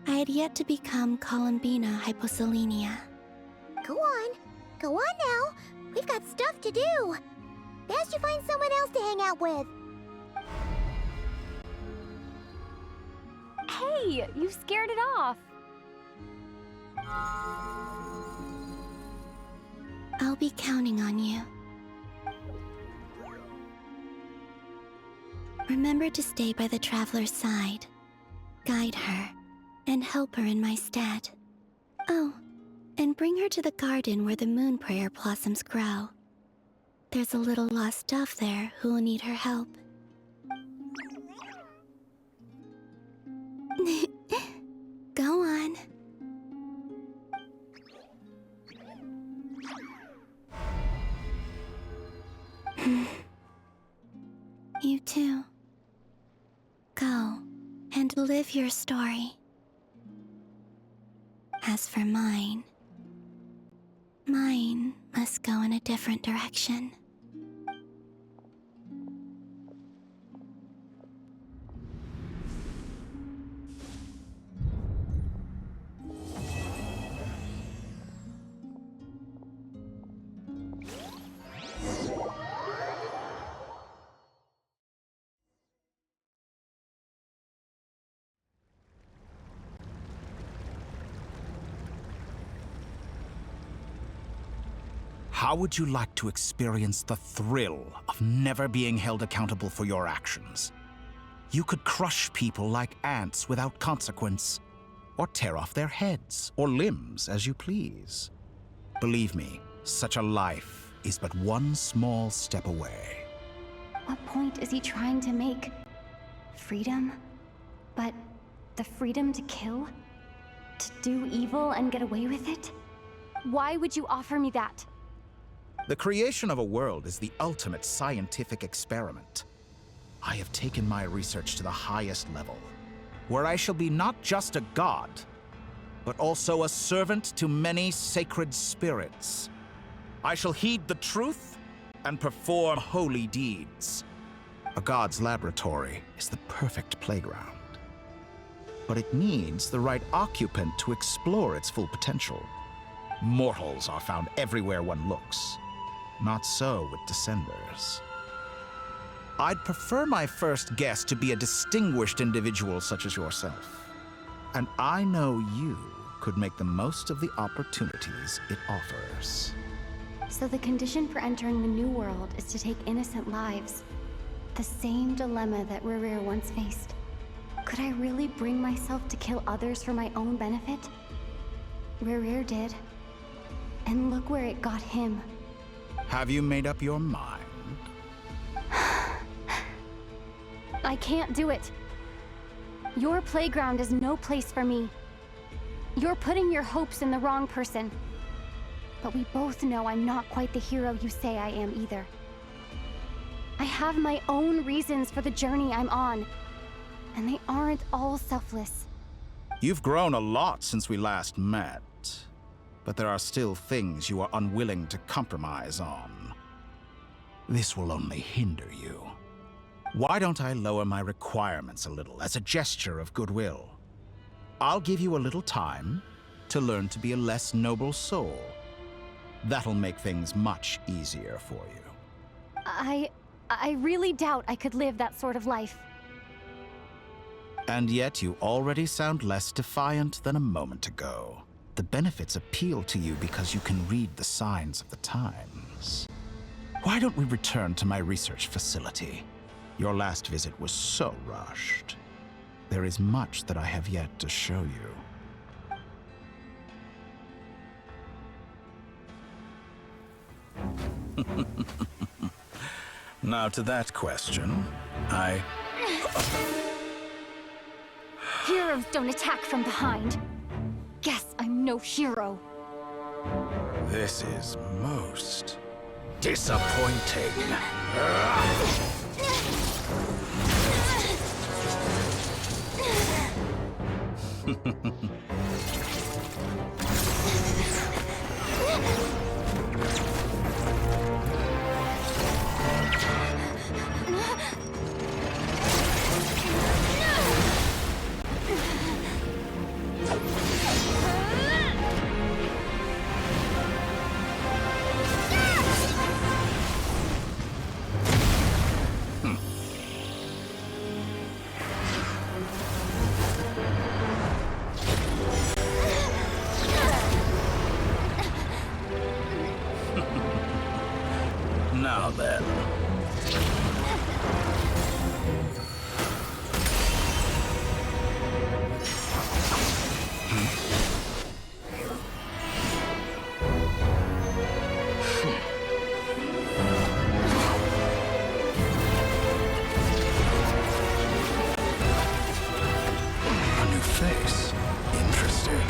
I had yet to become Columbina Hyposelenia. Go on now. We've got stuff to do. Best you find someone else to hang out with. Hey, you scared it off. I'll be counting on you. Remember to stay by the traveler's side, guide her, and help her in my stead. Oh, and bring her to the garden where the moon prayer blossoms grow. There's a little lost dove there who will need her help. Go on. You too. Go and live your story. As for mine must go in a different direction. How would you like to experience the thrill of never being held accountable for your actions? You could crush people like ants without consequence, or tear off their heads or limbs as you please. Believe me, such a life is but one small step away. What point is he trying to make? Freedom? But the freedom to kill? To do evil and get away with it? Why would you offer me that? The creation of a world is the ultimate scientific experiment. I have taken my research to the highest level, where I shall be not just a god, but also a servant to many sacred spirits. I shall heed the truth and perform holy deeds. A god's laboratory is the perfect playground. But it needs the right occupant to explore its full potential. Mortals are found everywhere one looks. Not so with Descenders. I'd prefer my first guest to be a distinguished individual such as yourself. And I know you could make the most of the opportunities it offers. So the condition for entering the new world is to take innocent lives. The same dilemma that Rerir once faced. Could I really bring myself to kill others for my own benefit? Rerir did. And look where it got him. Have you made up your mind? I can't do it. Your playground is no place for me. You're putting your hopes in the wrong person. But we both know I'm not quite the hero you say I am either. I have my own reasons for the journey I'm on, and they aren't all selfless. You've grown a lot since we last met, but there are still things you are unwilling to compromise on. This will only hinder you. Why don't I lower my requirements a little as a gesture of goodwill? I'll give you a little time to learn to be a less noble soul. That'll make things much easier for you. I really doubt I could live that sort of life. And yet you already sound less defiant than a moment ago. The benefits appeal to you because you can read the signs of the times. Why don't we return to my research facility? Your last visit was so rushed. There is much that I have yet to show you. Now to that question, Heroes don't attack from behind. Guess I'm no hero. This is most disappointing. Now then. A new face. Interesting.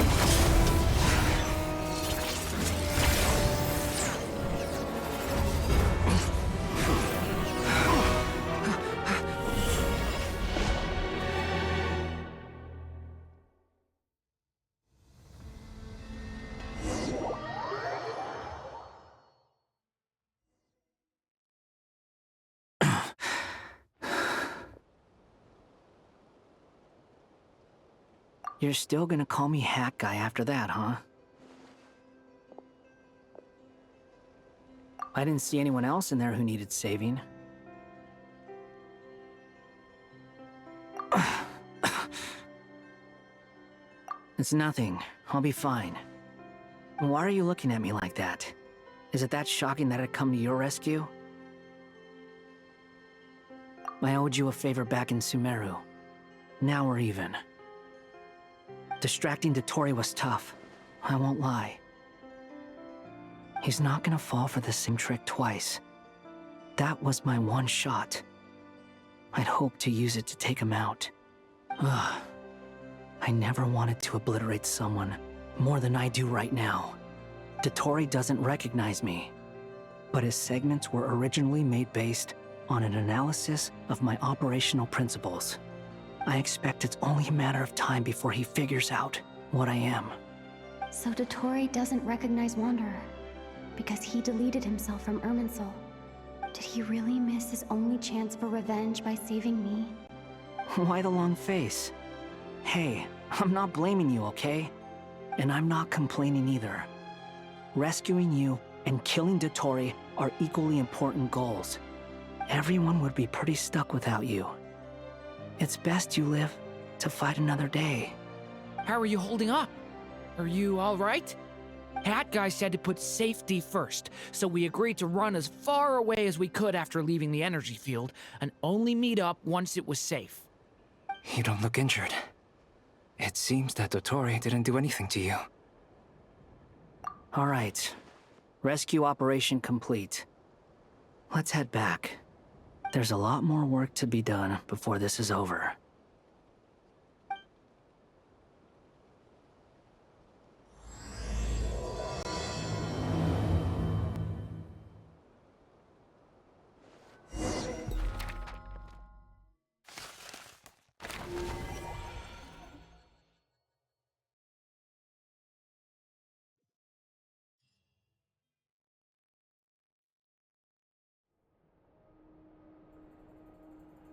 You're still gonna call me Hat Guy after that, huh? I didn't see anyone else in there who needed saving. It's nothing. I'll be fine. Why are you looking at me like that? Is it that shocking that I'd come to your rescue? I owed you a favor back in Sumeru. Now we're even. Distracting Dotori was tough. I won't lie. He's not gonna fall for the same trick twice. That was my one shot. I'd hoped to use it to take him out. Ugh. I never wanted to obliterate someone more than I do right now. Dotori doesn't recognize me, but his segments were originally made based on an analysis of my operational principles. I expect it's only a matter of time before he figures out what I am. So Dotori doesn't recognize Wanderer because he deleted himself from Irminsul. Did he really miss his only chance for revenge by saving me? Why the long face? Hey, I'm not blaming you, okay? And I'm not complaining either. Rescuing you and killing Dotori are equally important goals. Everyone would be pretty stuck without you. It's best you live to fight another day. How are you holding up? Are you all right? Hat Guy said to put safety first, so we agreed to run as far away as we could after leaving the energy field, and only meet up once it was safe. You don't look injured. It seems that Dotori didn't do anything to you. All right. Rescue operation complete. Let's head back. There's a lot more work to be done before this is over.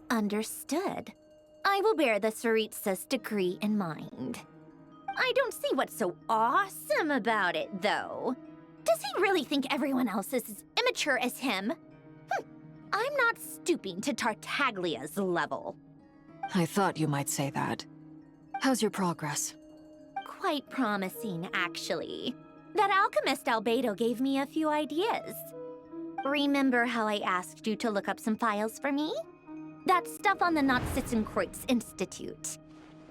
Understood. I will bear the Tsaritsa's decree in mind. I don't see what's so awesome about it, though. Does he really think everyone else is as immature as him? I'm not stooping to Tartaglia's level. I thought you might say that. How's your progress? Quite promising, actually. That alchemist Albedo gave me a few ideas. Remember how I asked you to look up some files for me? That stuff on the Nazi-Kreuz Institute.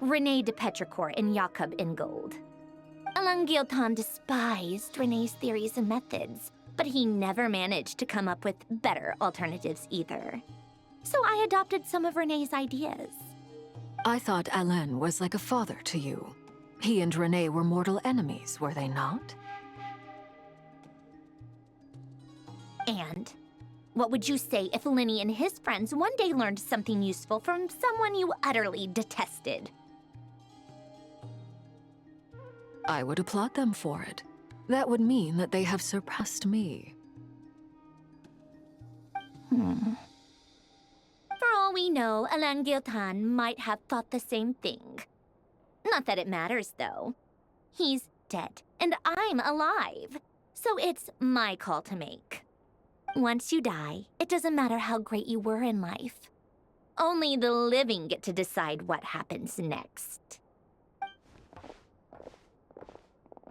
René de Petrichor and Jakob Ingold. Alain Guillotin despised René's theories and methods, but he never managed to come up with better alternatives either. So I adopted some of René's ideas. I thought Alain was like a father to you. He and René were mortal enemies, were they not? And what would you say if Linny and his friends one day learned something useful from someone you utterly detested? I would applaud them for it. That would mean that they have surpassed me. For all we know, Alain Guillotin might have thought the same thing. Not that it matters, though. He's dead, and I'm alive. So it's my call to make. Once you die, it doesn't matter how great you were in life. Only the living get to decide what happens next.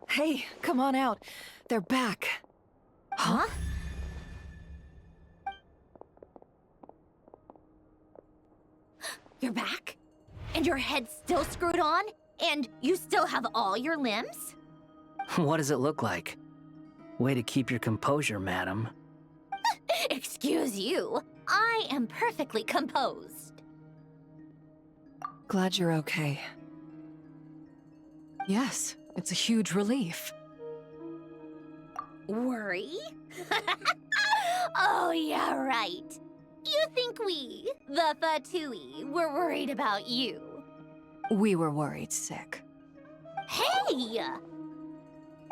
Hey, come on out. They're back. Huh? You're back? And your head's still screwed on? And you still have all your limbs? What does it look like? Way to keep your composure, madam. Excuse you. I am perfectly composed. Glad you're okay. Yes, it's a huge relief. Worry? Oh, yeah, right. You think we, the VIII, were worried about you? We were worried sick. Hey!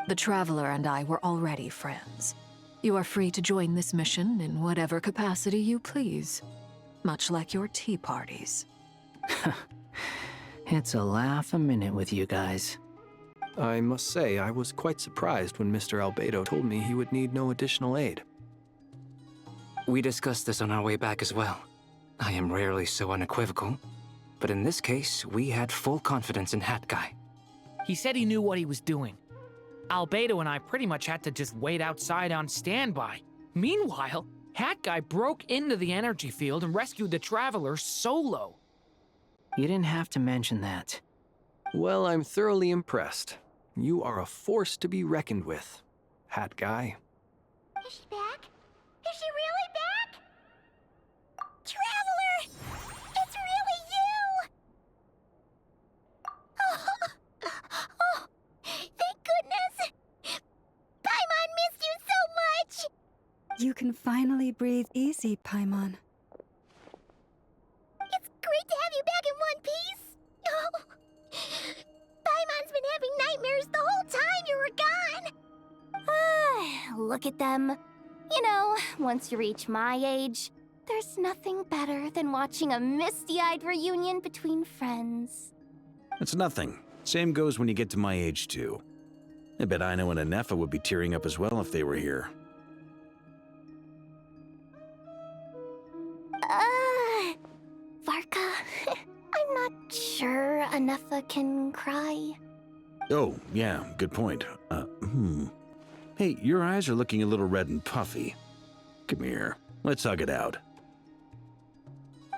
The Traveler and I were already friends. You are free to join this mission in whatever capacity you please. Much like your tea parties. It's a laugh a minute with you guys. I must say, I was quite surprised when Mr. Albedo told me he would need no additional aid. We discussed this on our way back as well. I am rarely so unequivocal, but in this case, we had full confidence in Hat Guy. He said he knew what he was doing. Albedo and I pretty much had to just wait outside on standby. Meanwhile, Hat Guy broke into the energy field and rescued the Traveler solo. You didn't have to mention that. Well, I'm thoroughly impressed. You are a force to be reckoned with, Hat Guy. Is she back? Is she really back? Traveler! It's really you! Oh, thank goodness! Paimon missed you so much! You can finally breathe easy, Paimon. It's great to have you back in one piece! Oh, Paimon's been having nightmares the whole time you were gone! Look at them. You know, once you reach my age, there's nothing better than watching a misty-eyed reunion between friends. It's nothing. Same goes when you get to my age, too. I bet Aino and Anefa would be tearing up as well if they were here. Varka, I'm not sure Anefa can cry. Oh, yeah, good point. Hey, your eyes are looking a little red and puffy. Come here, let's hug it out.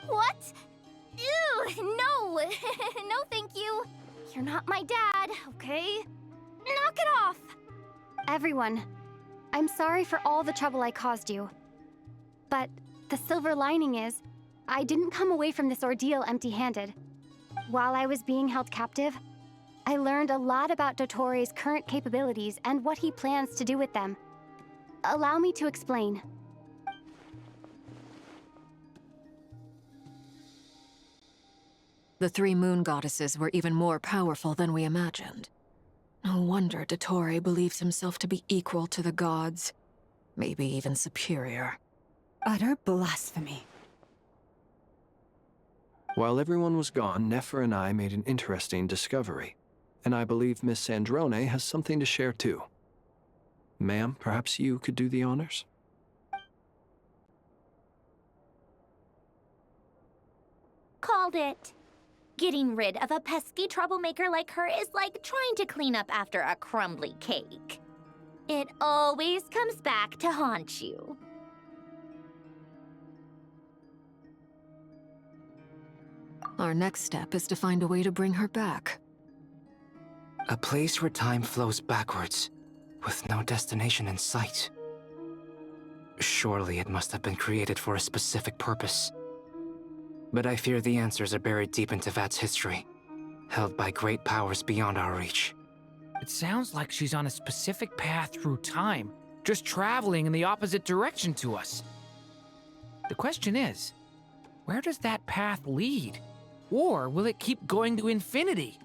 What? Ew, no! No, thank you. You're not my dad, okay? Knock it off! Everyone, I'm sorry for all the trouble I caused you. But the silver lining is, I didn't come away from this ordeal empty-handed. While I was being held captive, I learned a lot about Dottoro's current capabilities and what he plans to do with them. Allow me to explain. The three moon goddesses were even more powerful than we imagined. No wonder Dottore believes himself to be equal to the gods. Maybe even superior. Utter blasphemy. While everyone was gone, Nefer and I made an interesting discovery. And I believe Miss Sandrone has something to share too. Ma'am, perhaps you could do the honors? Called it. Getting rid of a pesky troublemaker like her is like trying to clean up after a crumbly cake. It always comes back to haunt you. Our next step is to find a way to bring her back. A place where time flows backwards, with no destination in sight. Surely it must have been created for a specific purpose. But I fear the answers are buried deep into VIII's history, held by great powers beyond our reach. It sounds like she's on a specific path through time, just traveling in the opposite direction to us. The question is, where does that path lead? Or will it keep going to infinity?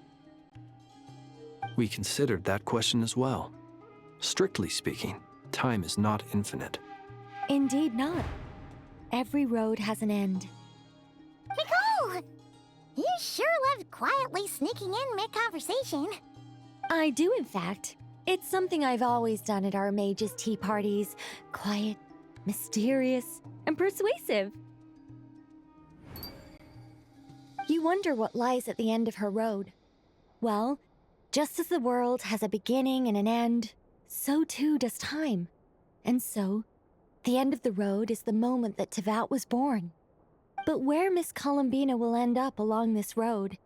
We considered that question as well. Strictly speaking, time is not infinite. Indeed not. Every road has an end. Nicole! You sure loved quietly sneaking in mid-conversation. I do, in fact. It's something I've always done at our mages' tea parties. Quiet, mysterious, and persuasive. You wonder what lies at the end of her road. Well, just as the world has a beginning and an end, so too does time. And so, the end of the road is the moment that Teyvat was born. But where Miss Columbina will end up along this road,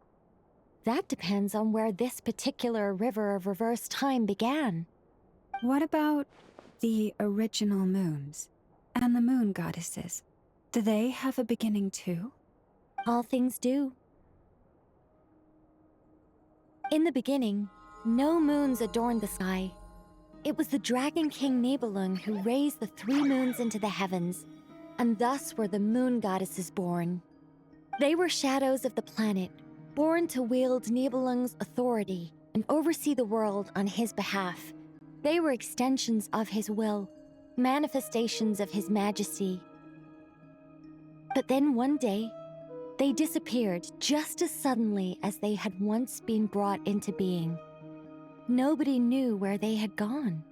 that depends on where this particular river of reverse time began. What about the original moons and the moon goddesses? Do they have a beginning too? All things do. In the beginning, no moons adorned the sky. It was the Dragon King Nibelung who raised the 3 moons into the heavens, and thus were the moon goddesses born. They were shadows of the planet, born to wield Nibelung's authority and oversee the world on his behalf. They were extensions of his will, manifestations of his majesty. But then one day, they disappeared just as suddenly as they had once been brought into being. Nobody knew where they had gone.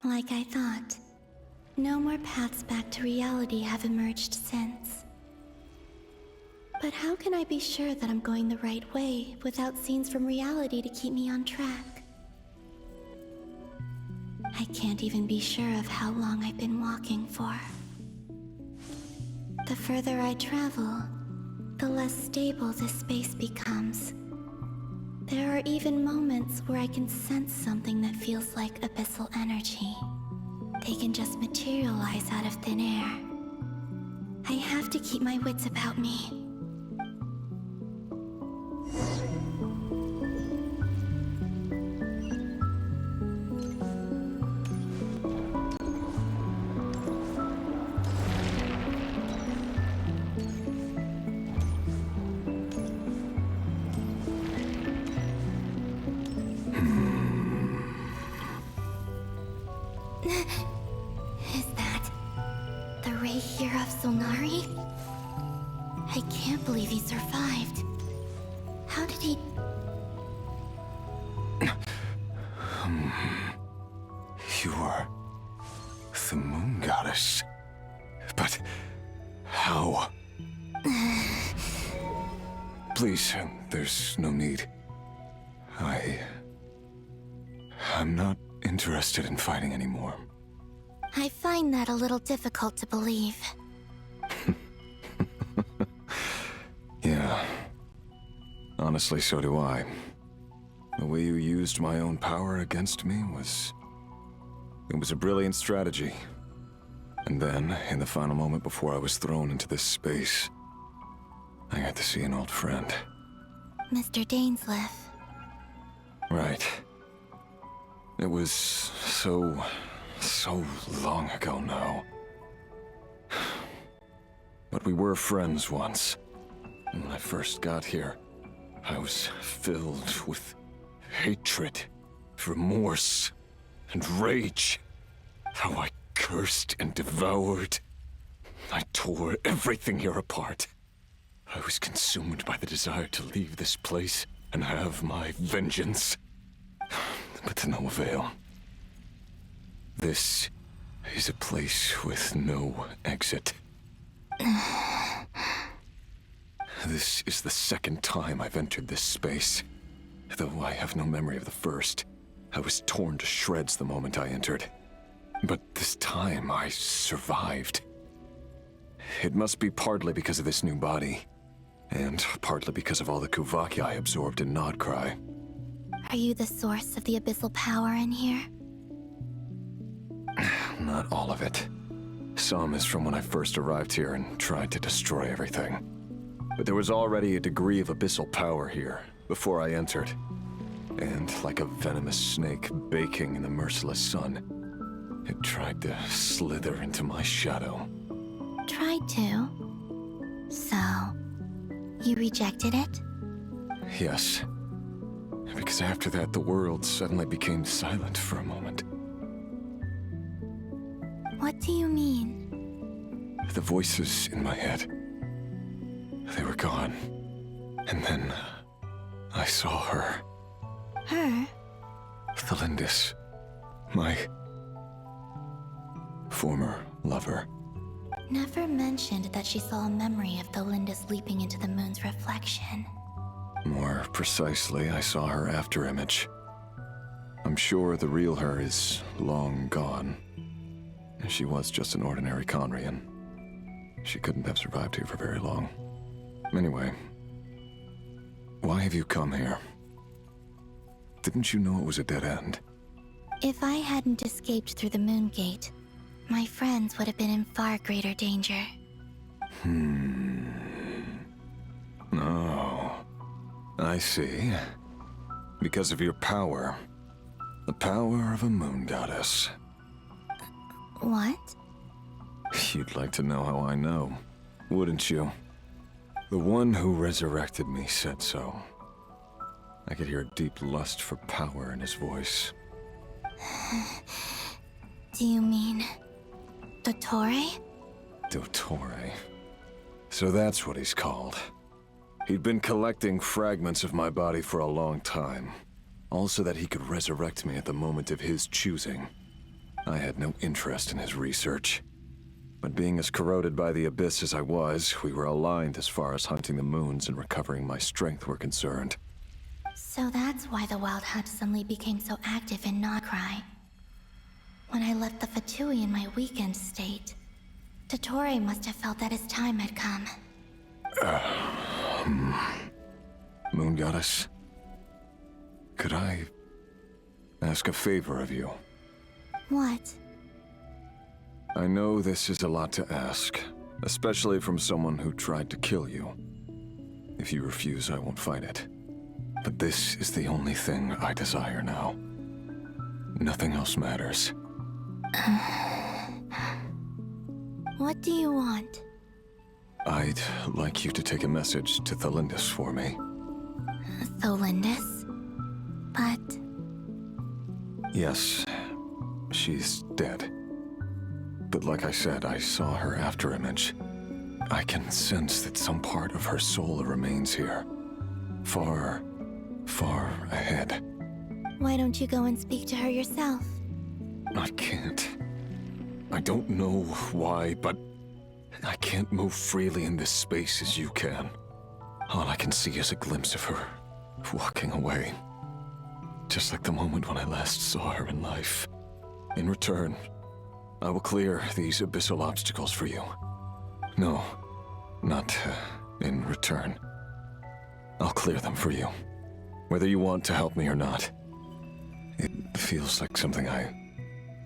Like I thought, no more paths back to reality have emerged since. But how can I be sure that I'm going the right way without scenes from reality to keep me on track? I can't even be sure of how long I've been walking for. The further I travel, the less stable this space becomes. There are even moments where I can sense something that feels like abyssal energy. They can just materialize out of thin air. I have to keep my wits about me. Is that the Ray here of Solnari? I can't believe he survived. How did he... You are the moon goddess. But how? Please, there's no need. I'm not interested in fighting anymore. I find that a little difficult to believe. Yeah. Honestly, so do I. The way you used my own power against me was... It was a brilliant strategy. And then, in the final moment before I was thrown into this space, I got to see an old friend. Mr. Dainsleif. Right. It was so long ago now. But we were friends once. And when I first got here, I was filled with hatred, remorse, and rage. How I cursed and devoured. I tore everything here apart. I was consumed by the desire to leave this place and have my vengeance. But to no avail. This is a place with no exit. This is the second time I've entered this space. though I have no memory of the first. I was torn to shreds the moment I entered. But this time, I survived. It must be partly because of this new body, and partly because of all the Kuvaki I absorbed in Nod-Krai. Are you the source of the abyssal power in here? Not all of it. Some is from when I first arrived here and tried to destroy everything. But there was already a degree of abyssal power here before I entered. And like a venomous snake baking in the merciless sun, it tried to slither into my shadow. Tried to? So, you rejected it? Yes. Because after that, the world suddenly became silent for a moment. What do you mean? The voices in my head, they were gone. And then I saw her. Her? Thalindis, my former lover. Never mentioned that she saw a memory of Thalindis leaping into the moon's reflection. More precisely, I saw her afterimage. I'm sure the real her is long gone. She was just an ordinary Conrian. She couldn't have survived here for very long. Anyway, why have you come here? Didn't you know it was a dead end? If I hadn't escaped through the moon gate, my friends would have been in far greater danger. Oh, I see. Because of your power. The power of a moon goddess. What? You'd like to know how I know, wouldn't you? The one who resurrected me said so. I could hear a deep lust for power in his voice. Do you mean... Dottore? Dottore. So that's what he's called. He'd been collecting fragments of my body for a long time. All so that he could resurrect me at the moment of his choosing. I had no interest in his research. But being as corroded by the abyss as I was, we were aligned as far as hunting the moons and recovering my strength were concerned. So that's why the Wild Hunt suddenly became so active in Nod-Krai. When I left the VIII in my weakened state, Dottore must have felt that his time had come. Moon Goddess, could I ask a favor of you? What? I know this is a lot to ask, especially from someone who tried to kill you. If you refuse, I won't fight it. But this is the only thing I desire now. Nothing else matters. What do you want? I'd like you to take a message to Thalindis for me. Thalindis? But... Yes, she's dead. But like I said, I saw her afterimage. I can sense that some part of her soul remains here. Far, far ahead. Why don't you go and speak to her yourself? I can't. I don't know why, but I can't move freely in this space as you can. All I can see is a glimpse of her, walking away. Just like the moment when I last saw her in life. In return, I will clear these abyssal obstacles for you. No, not in return. I'll clear them for you. Whether you want to help me or not. It feels like something I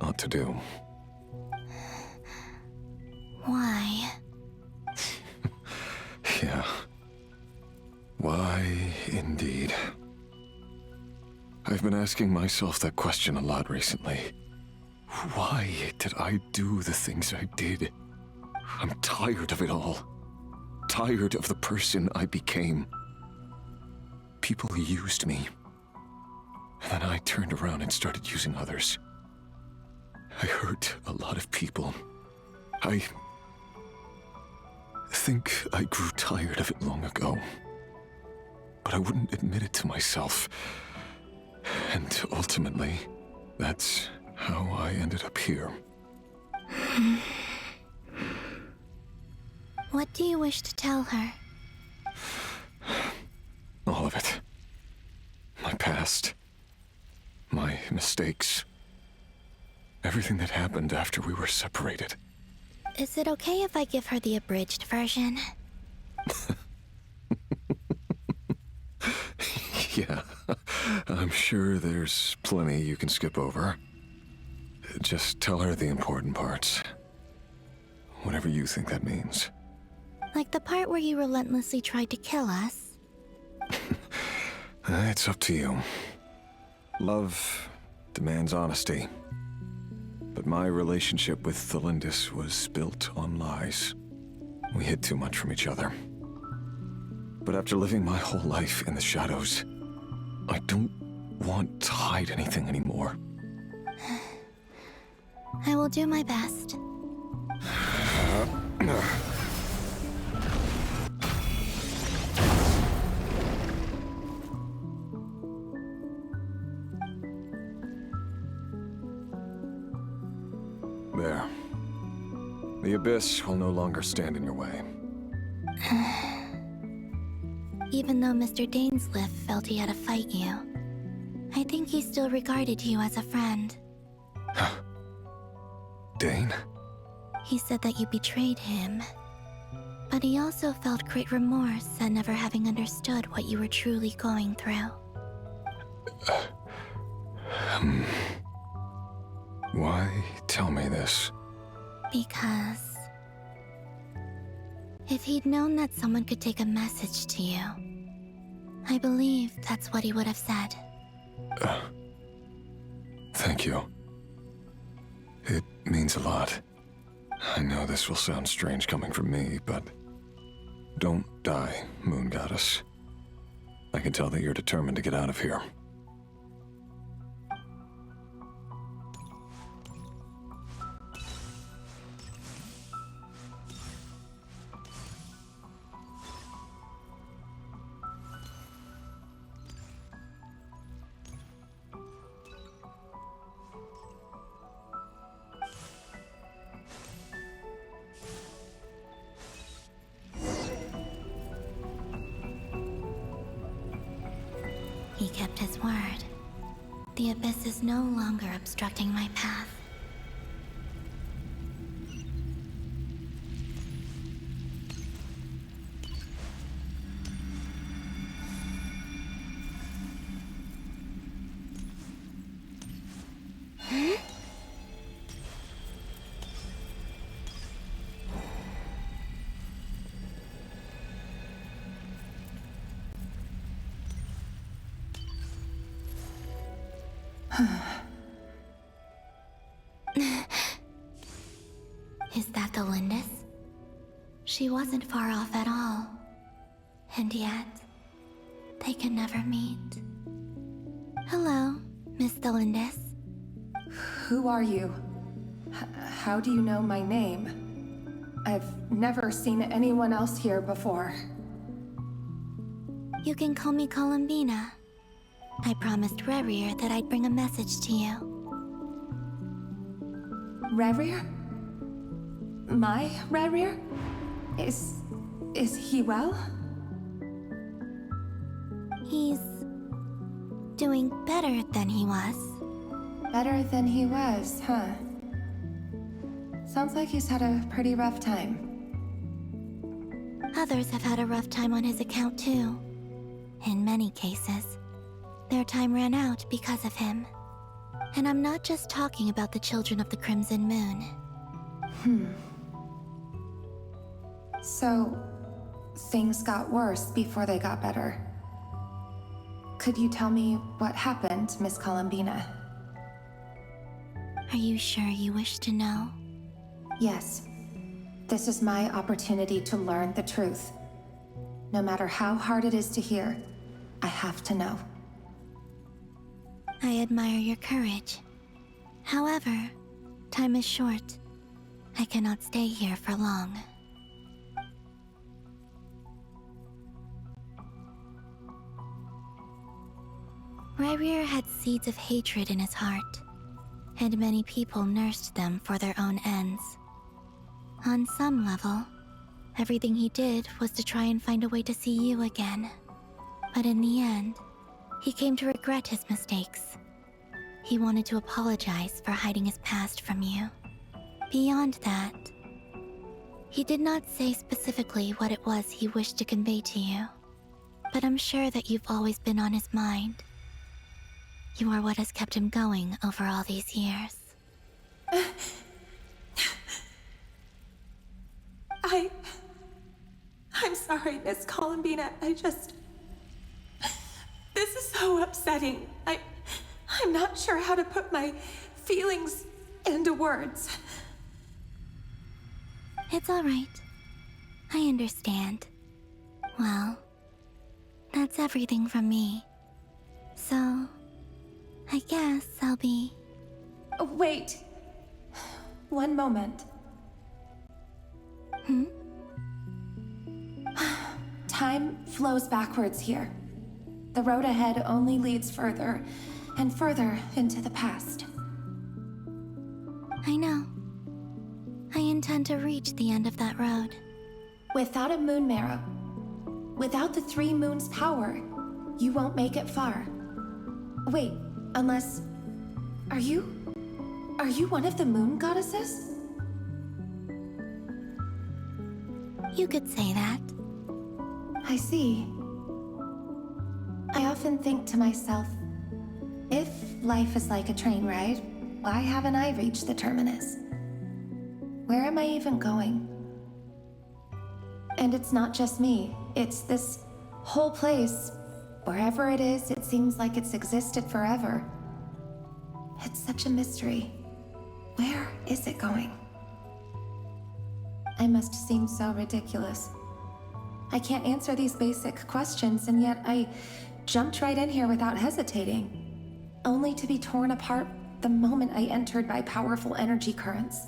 ought to do. Why? Yeah. Why, indeed. I've been asking myself that question a lot recently. Why did I do the things I did? I'm tired of it all. Tired of the person I became. People used me. And then I turned around and started using others. I hurt a lot of people. I think I grew tired of it long ago. But I wouldn't admit it to myself. And ultimately, that's how I ended up here. What do you wish to tell her? All of it. My past, my mistakes, everything that happened after we were separated. Is it okay if I give her the abridged version? Yeah, I'm sure there's plenty you can skip over. Just tell her the important parts. Whatever you think that means. Like the part where you relentlessly tried to kill us? It's up to you. Love demands honesty. But my relationship with Thelindis was built on lies. We hid too much from each other. But after living my whole life in the shadows, I don't want to hide anything anymore. I will do my best. There. The Abyss will no longer stand in your way. Even though Mr. Dainsleif felt he had to fight you, I think he still regarded you as a friend. Dane? He said that you betrayed him, but he also felt great remorse at never having understood what you were truly going through. Why tell me this? Because if he'd known that someone could take a message to you, I believe that's what he would have said. Thank you. It means a lot. I know this will sound strange coming from me, but don't die, Moon Goddess. I can tell that you're determined to get out of here. He kept his word. The Abyss is no longer obstructing my path. Is that the Lindis? She wasn't far off at all. And yet, they can never meet. Hello, Miss Thelindis. Who are you? How do you know my name? I've never seen anyone else here before. You can call me Columbina. I promised Rerir that I'd bring a message to you. Rerir? My Rerir? Is he well? He's doing better than he was. Better than he was, huh? Sounds like he's had a pretty rough time. Others have had a rough time on his account too. In many cases, their time ran out because of him. And I'm not just talking about the children of the Crimson Moon. So, things got worse before they got better. Could you tell me what happened, Miss Columbina? Are you sure you wish to know? Yes. This is my opportunity to learn the truth. No matter how hard it is to hear, I have to know. I admire your courage. However, time is short. I cannot stay here for long. Rerir had seeds of hatred in his heart, and many people nursed them for their own ends. On some level, everything he did was to try and find a way to see you again. But in the end, He came to regret his mistakes. He wanted to apologize for hiding his past from you. Beyond that, he did not say specifically what it was he wished to convey to you, but I'm sure that you've always been on his mind. You are what has kept him going over all these years. I'm sorry, Miss Columbina. This is so upsetting. I'm not sure how to put my feelings into words. It's all right. I understand. Well, that's everything from me. So, I guess I'll be... Wait. One moment. Time flows backwards here. The road ahead only leads further and further into the past. I know. I intend to reach the end of that road. Without a moon marrow, without the 3 moons' power, you won't make it far. Wait, unless... Are you one of the moon goddesses? You could say that. I see. I often think to myself, if life is like a train ride, why haven't I reached the terminus? Where am I even going? And it's not just me, it's this whole place. Wherever it is, it seems like it's existed forever. It's such a mystery. Where is it going? I must seem so ridiculous. I can't answer these basic questions, and yet I jumped right in here without hesitating, only to be torn apart the moment I entered by powerful energy currents.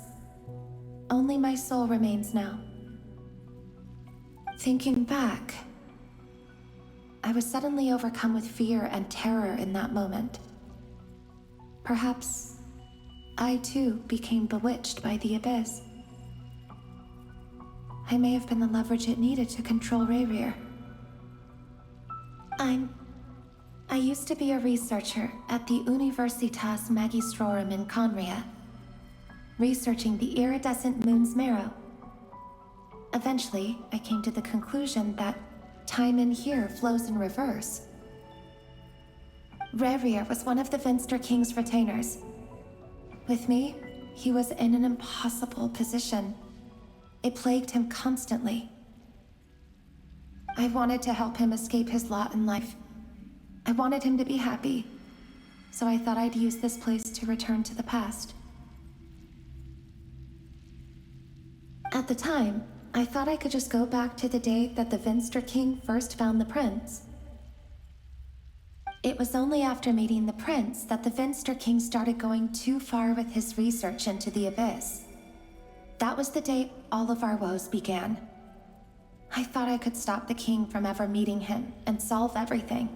Only my soul remains now. Thinking back, I was suddenly overcome with fear and terror in that moment. Perhaps I too became bewitched by the abyss. I may have been the leverage it needed to control Rayrir. I used to be a researcher at the Universitas Magistrorum in Conria, researching the iridescent moon's marrow. Eventually, I came to the conclusion that time in here flows in reverse. Rayrir was one of the Finster King's retainers. With me, he was in an impossible position. It plagued him constantly. I wanted to help him escape his lot in life. I wanted him to be happy, so I thought I'd use this place to return to the past. At the time, I thought I could just go back to the day that the Finster King first found the prince. It was only after meeting the prince that the Finster King started going too far with his research into the abyss. That was the day all of our woes began. I thought I could stop the king from ever meeting him and solve everything.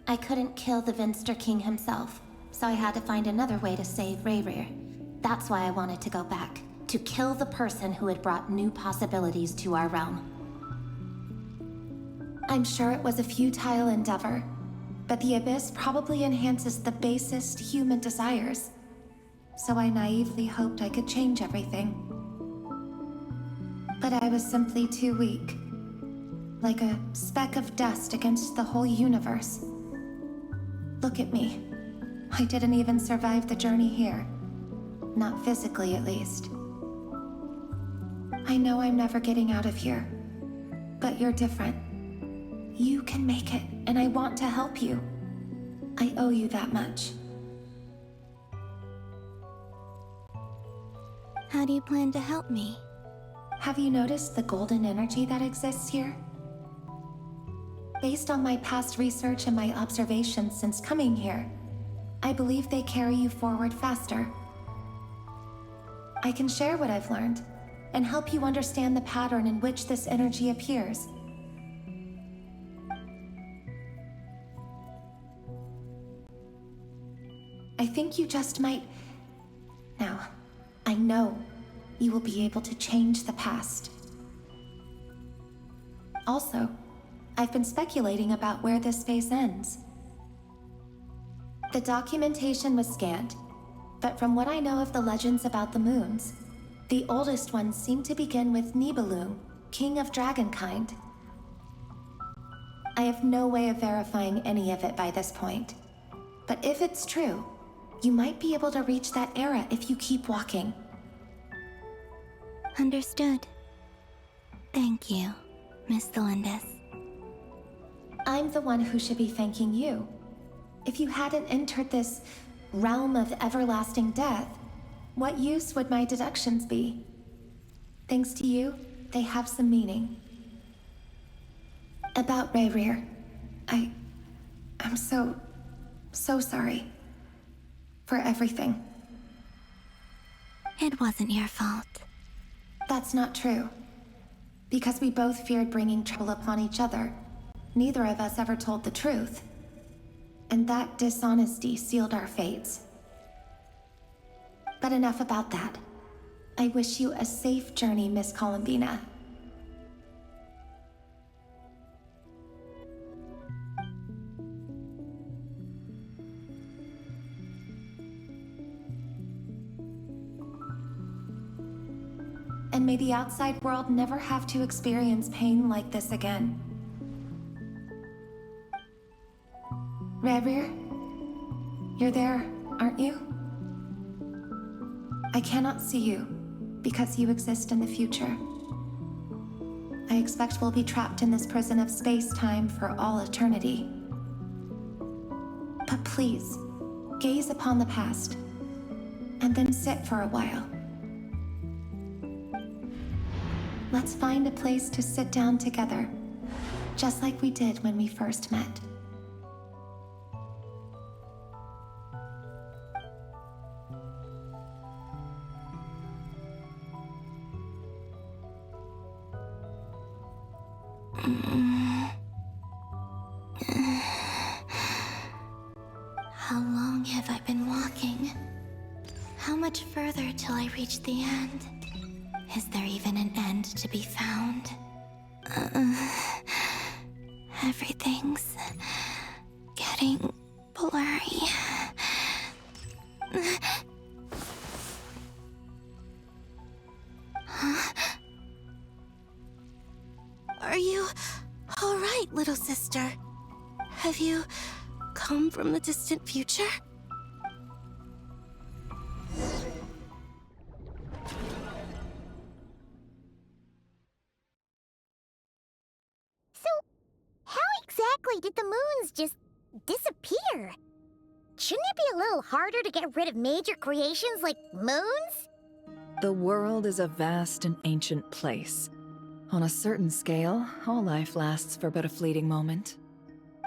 I couldn't kill the Finster King himself, so I had to find another way to save Rayrir. That's why I wanted to go back, to kill the person who had brought new possibilities to our realm. I'm sure it was a futile endeavor, but the abyss probably enhances the basest human desires. So I naively hoped I could change everything. But I was simply too weak. Like a speck of dust against the whole universe. Look at me. I didn't even survive the journey here. Not physically, at least. I know I'm never getting out of here. But you're different. You can make it, and I want to help you. I owe you that much. How do you plan to help me? Have you noticed the golden energy that exists here? Based on my past research and my observations since coming here, I believe they carry you forward faster. I can share what I've learned and help you understand the pattern in which this energy appears. I think you just might... Now, I know you will be able to change the past. Also, I've been speculating about where this phase ends. The documentation was scanned, but from what I know of the legends about the moons, the oldest ones seem to begin with Nibelung, king of dragonkind. I have no way of verifying any of it by this point, but if it's true, you might be able to reach that era if you keep walking. Understood. Thank you, Miss Delindis. I'm the one who should be thanking you. If you hadn't entered this realm of everlasting death, what use would my deductions be? Thanks to you, they have some meaning. About Rayrir, I'm so sorry. For everything. It wasn't your fault. That's not true. Because we both feared bringing trouble upon each other, neither of us ever told the truth. And that dishonesty sealed our fates. But enough about that. I wish you a safe journey, Miss Columbina. And may the outside world never have to experience pain like this again. Rayrir, you're there, aren't you? I cannot see you, because you exist in the future. I expect we'll be trapped in this prison of space-time for all eternity. But please, gaze upon the past, and then sit for a while. Let's find a place to sit down together, just like we did when we first met. How long have I been walking? How much further till I reach the end? Is there even an end to be found? Everything's getting blurry. Huh? Are you all right, little sister? Have you come from the distant future? Exactly did the moons just disappear? Shouldn't it be a little harder to get rid of major creations like moons? The world is a vast and ancient place. On a certain scale, all life lasts for but a fleeting moment.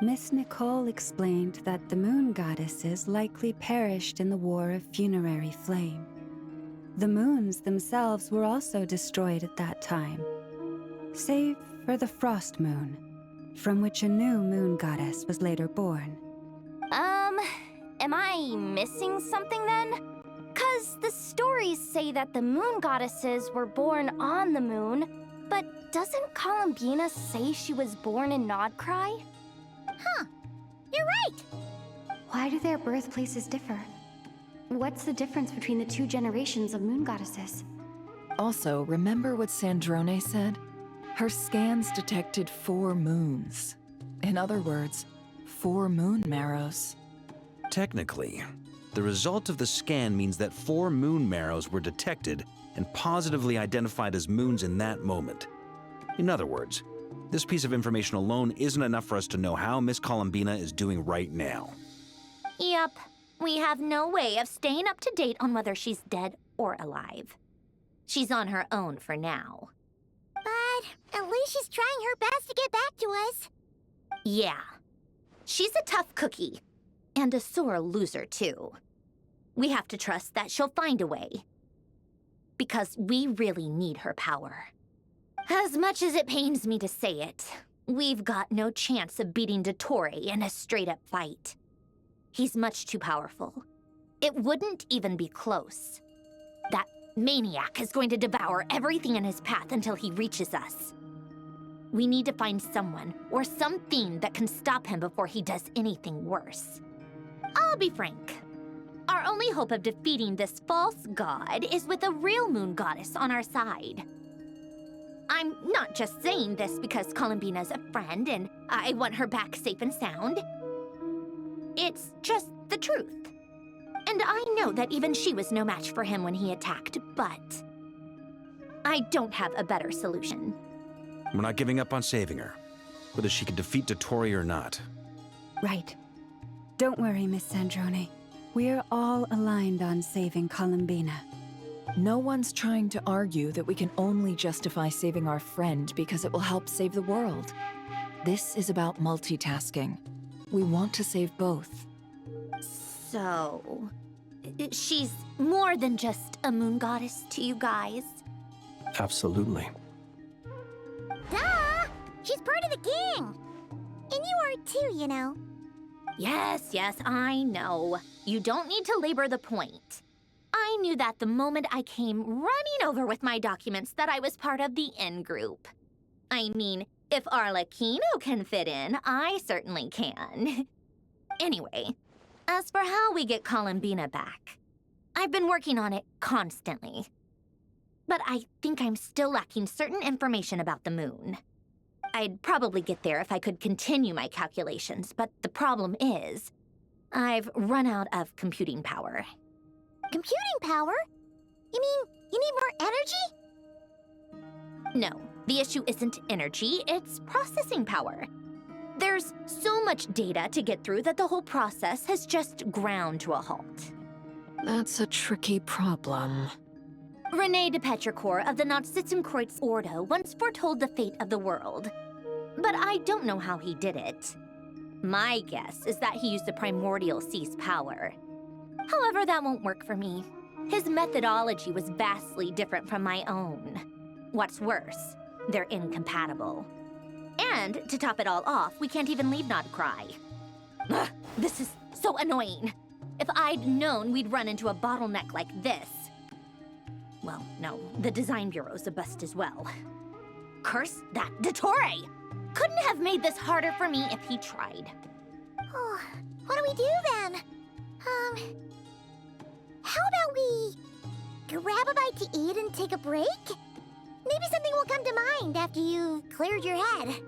Miss Nicole explained that the moon goddesses likely perished in the War of Funerary Flame. The moons themselves were also destroyed at that time, save for the Frost Moon, from which a new moon goddess was later born. Am I missing something then? 'Cause the stories say that the moon goddesses were born on the moon, but doesn't Columbina say she was born in Nod-Krai? Huh, you're right! Why do their birthplaces differ? What's the difference between the two generations of moon goddesses? Also, remember what Sandrone said? Her scans detected 4 moons. In other words, 4 moon marrows. Technically, the result of the scan means that 4 moon marrows were detected and positively identified as moons in that moment. In other words, this piece of information alone isn't enough for us to know how Miss Columbina is doing right now. Yep, we have no way of staying up to date on whether she's dead or alive. She's on her own for now. But at least she's trying her best to get back to us. Yeah. She's a tough cookie. And a sore loser, too. We have to trust that she'll find a way. Because we really need her power. As much as it pains me to say it, we've got no chance of beating Dottore in a straight-up fight. He's much too powerful. It wouldn't even be close. That maniac is going to devour everything in his path until he reaches us. We need to find someone or something that can stop him before he does anything worse. I'll be frank. Our only hope of defeating this false god is with a real moon goddess on our side. I'm not just saying this because Columbina's a friend and I want her back safe and sound. It's just the truth. And I know that even she was no match for him when he attacked, but I don't have a better solution. We're not giving up on saving her, whether she can defeat Dottore or not. Right. Don't worry, Miss Sandrone. We're all aligned on saving Columbina. No one's trying to argue that we can only justify saving our friend because it will help save the world. This is about multitasking. We want to save both. So, she's more than just a moon goddess to you guys? Absolutely. Duh! She's part of the gang! And you are too, you know. Yes, I know. You don't need to labor the point. I knew that the moment I came running over with my documents that I was part of the in-group. I mean, if Arlecchino can fit in, I certainly can. Anyway, as for how we get Columbina back, I've been working on it constantly. But I think I'm still lacking certain information about the moon. I'd probably get there if I could continue my calculations, but the problem is, I've run out of computing power. Computing power? You mean, you need more energy? No, the issue isn't energy, it's processing power. There's so much data to get through that the whole process has just ground to a halt. That's a tricky problem. René de Petrichor of the Nautitzenkreuz Ordo once foretold the fate of the world. But I don't know how he did it. My guess is that he used the primordial sea's power. However, that won't work for me. His methodology was vastly different from my own. What's worse, they're incompatible. And to top it all off, we can't even leave Nod-Krai. Ugh, this is so annoying. If I'd known we'd run into a bottleneck like this. Well, no, the design bureau's a bust as well. Curse that Dottore! Couldn't have made this harder for me if he tried. Oh, what do we do then? How about we grab a bite to eat and take a break? Maybe something will come to mind after you've cleared your head.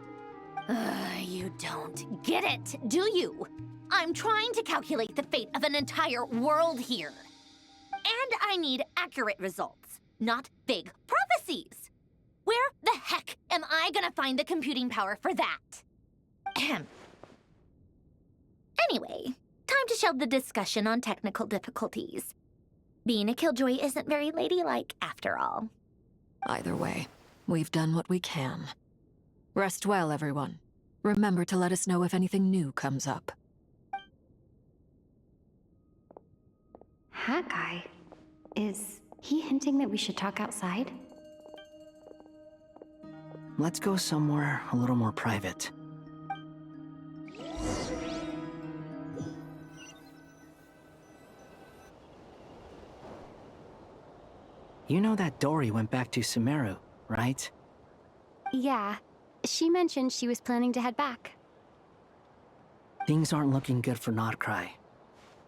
You don't get it, do you? I'm trying to calculate the fate of an entire world here. And I need accurate results, not big prophecies. Where the heck am I gonna find the computing power for that? Ahem. Anyway, time to shelve the discussion on technical difficulties. Being a killjoy isn't very ladylike, after all. Either way, we've done what we can. Rest well, everyone. Remember to let us know if anything new comes up. That guy. Is he hinting that we should talk outside? Let's go somewhere a little more private. You know that Dory went back to Sumeru, right? Yeah. She mentioned she was planning to head back. Things aren't looking good for Nod-Krai.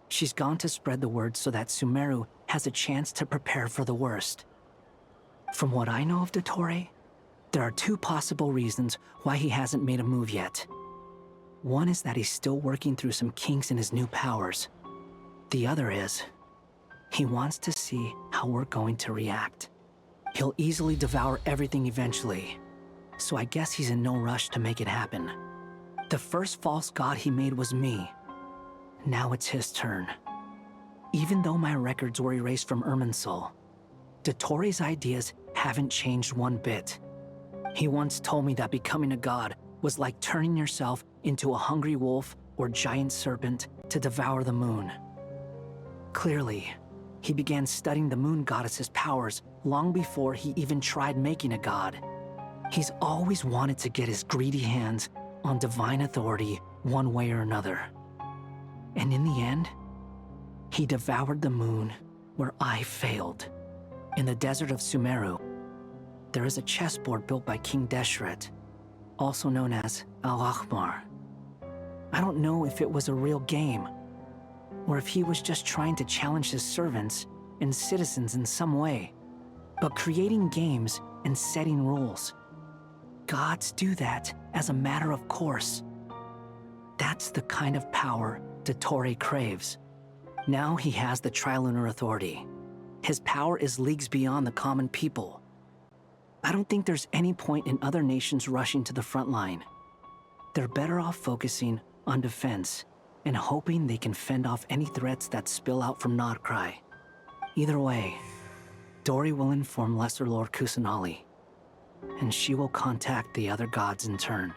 She's gone to spread the word so that Sumeru has a chance to prepare for the worst. From what I know of Dottore, there are two possible reasons why he hasn't made a move yet. One is that he's still working through some kinks in his new powers. The other is, he wants to see how we're going to react. He'll easily devour everything eventually, so I guess he's in no rush to make it happen. The first false god he made was me. Now it's his turn. Even though my records were erased from Irminsul, Dottore's ideas haven't changed one bit. He once told me that becoming a god was like turning yourself into a hungry wolf or giant serpent to devour the moon. Clearly, he began studying the moon goddess's powers long before he even tried making a god. He's always wanted to get his greedy hands on divine authority one way or another. And in the end, he devoured the moon where I failed. In the desert of Sumeru, there is a chessboard built by King Deshret. also known as Al-Akhmar. I don't know if it was a real game, or if he was just trying to challenge his servants and citizens in some way. But creating games and setting rules, gods do that as a matter of course. That's the kind of power Dottore craves. Now he has the Trilunar Authority. His power is leagues beyond the common people. I don't think there's any point in other nations rushing to the front line. They're better off focusing on defense and hoping they can fend off any threats that spill out from Nod-Krai. Either way, Dori will inform Lesser Lord Kusanali, and she will contact the other gods in turn.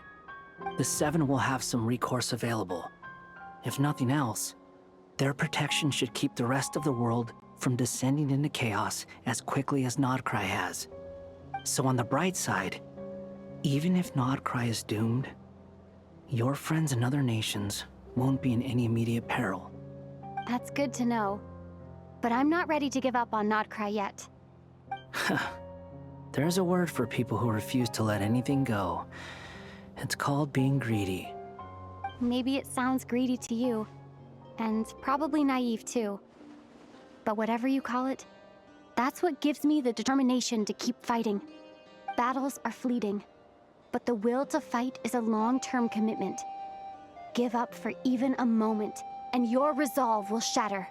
The Seven will have some recourse available. If nothing else, their protection should keep the rest of the world from descending into chaos as quickly as Nod-Krai has. So on the bright side, even if Nod-Krai is doomed, your friends in other nations won't be in any immediate peril. That's good to know. But I'm not ready to give up on Nod-Krai yet. There's a word for people who refuse to let anything go. It's called being greedy. Maybe it sounds greedy to you, and probably naive too. But whatever you call it, that's what gives me the determination to keep fighting. Battles are fleeting, but the will to fight is a long-term commitment. Give up for even a moment, and your resolve will shatter.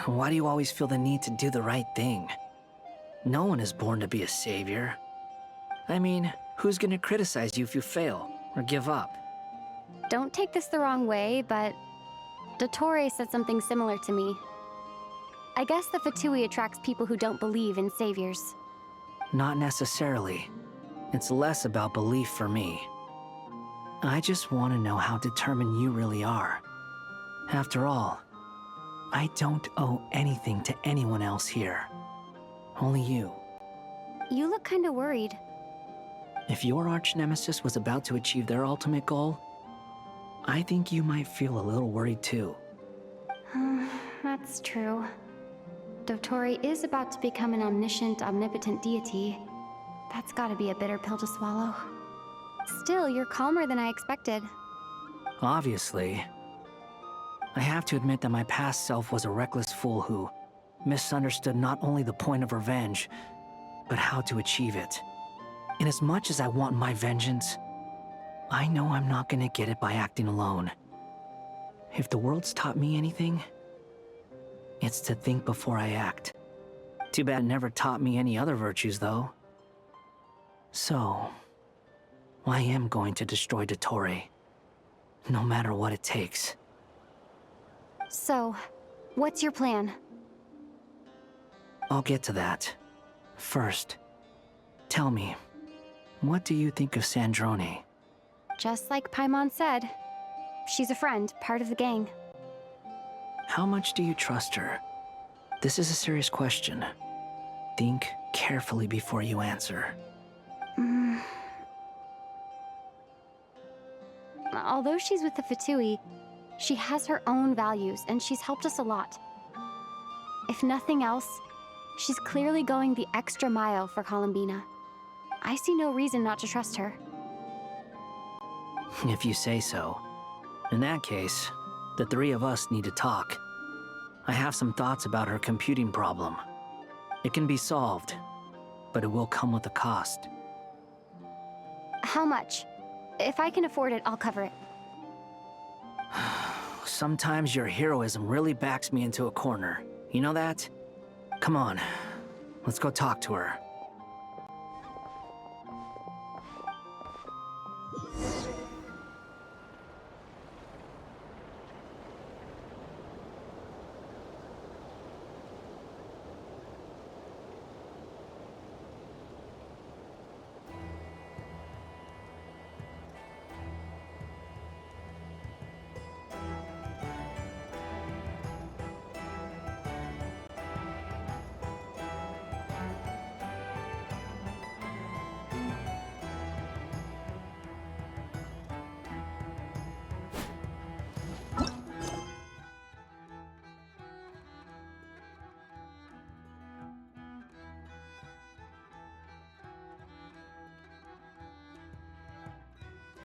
Why do you always feel the need to do the right thing? No one is born to be a savior. I mean, who's gonna criticize you if you fail or give up? Don't take this the wrong way, but Dottore said something similar to me. I guess the VIII attracts people who don't believe in saviors. Not necessarily. It's less about belief for me. I just want to know how determined you really are. After all, I don't owe anything to anyone else here. Only you. You look kinda worried. If your arch-nemesis was about to achieve their ultimate goal, I think you might feel a little worried too. That's true. Dottore is about to become an omniscient, omnipotent deity. That's gotta be a bitter pill to swallow. Still, you're calmer than I expected. Obviously. I have to admit that my past self was a reckless fool who misunderstood not only the point of revenge, but how to achieve it. And as much as I want my vengeance, I know I'm not gonna get it by acting alone. If the world's taught me anything, it's to think before I act. Too bad it never taught me any other virtues, though. So, I am going to destroy Dottore, no matter what it takes. So, what's your plan? I'll get to that. First, tell me, what do you think of Sandrone? Just like Paimon said, she's a friend, part of the gang. How much do you trust her? This is a serious question. Think carefully before you answer. Although she's with the VIII, she has her own values, and she's helped us a lot. If nothing else, she's clearly going the extra mile for Columbina. I see no reason not to trust her. If you say so. In that case, the three of us need to talk. I have some thoughts about her computing problem. It can be solved, but it will come with a cost. How much? If I can afford it, I'll cover it. Sometimes your heroism really backs me into a corner. You know that? Come on, let's go talk to her.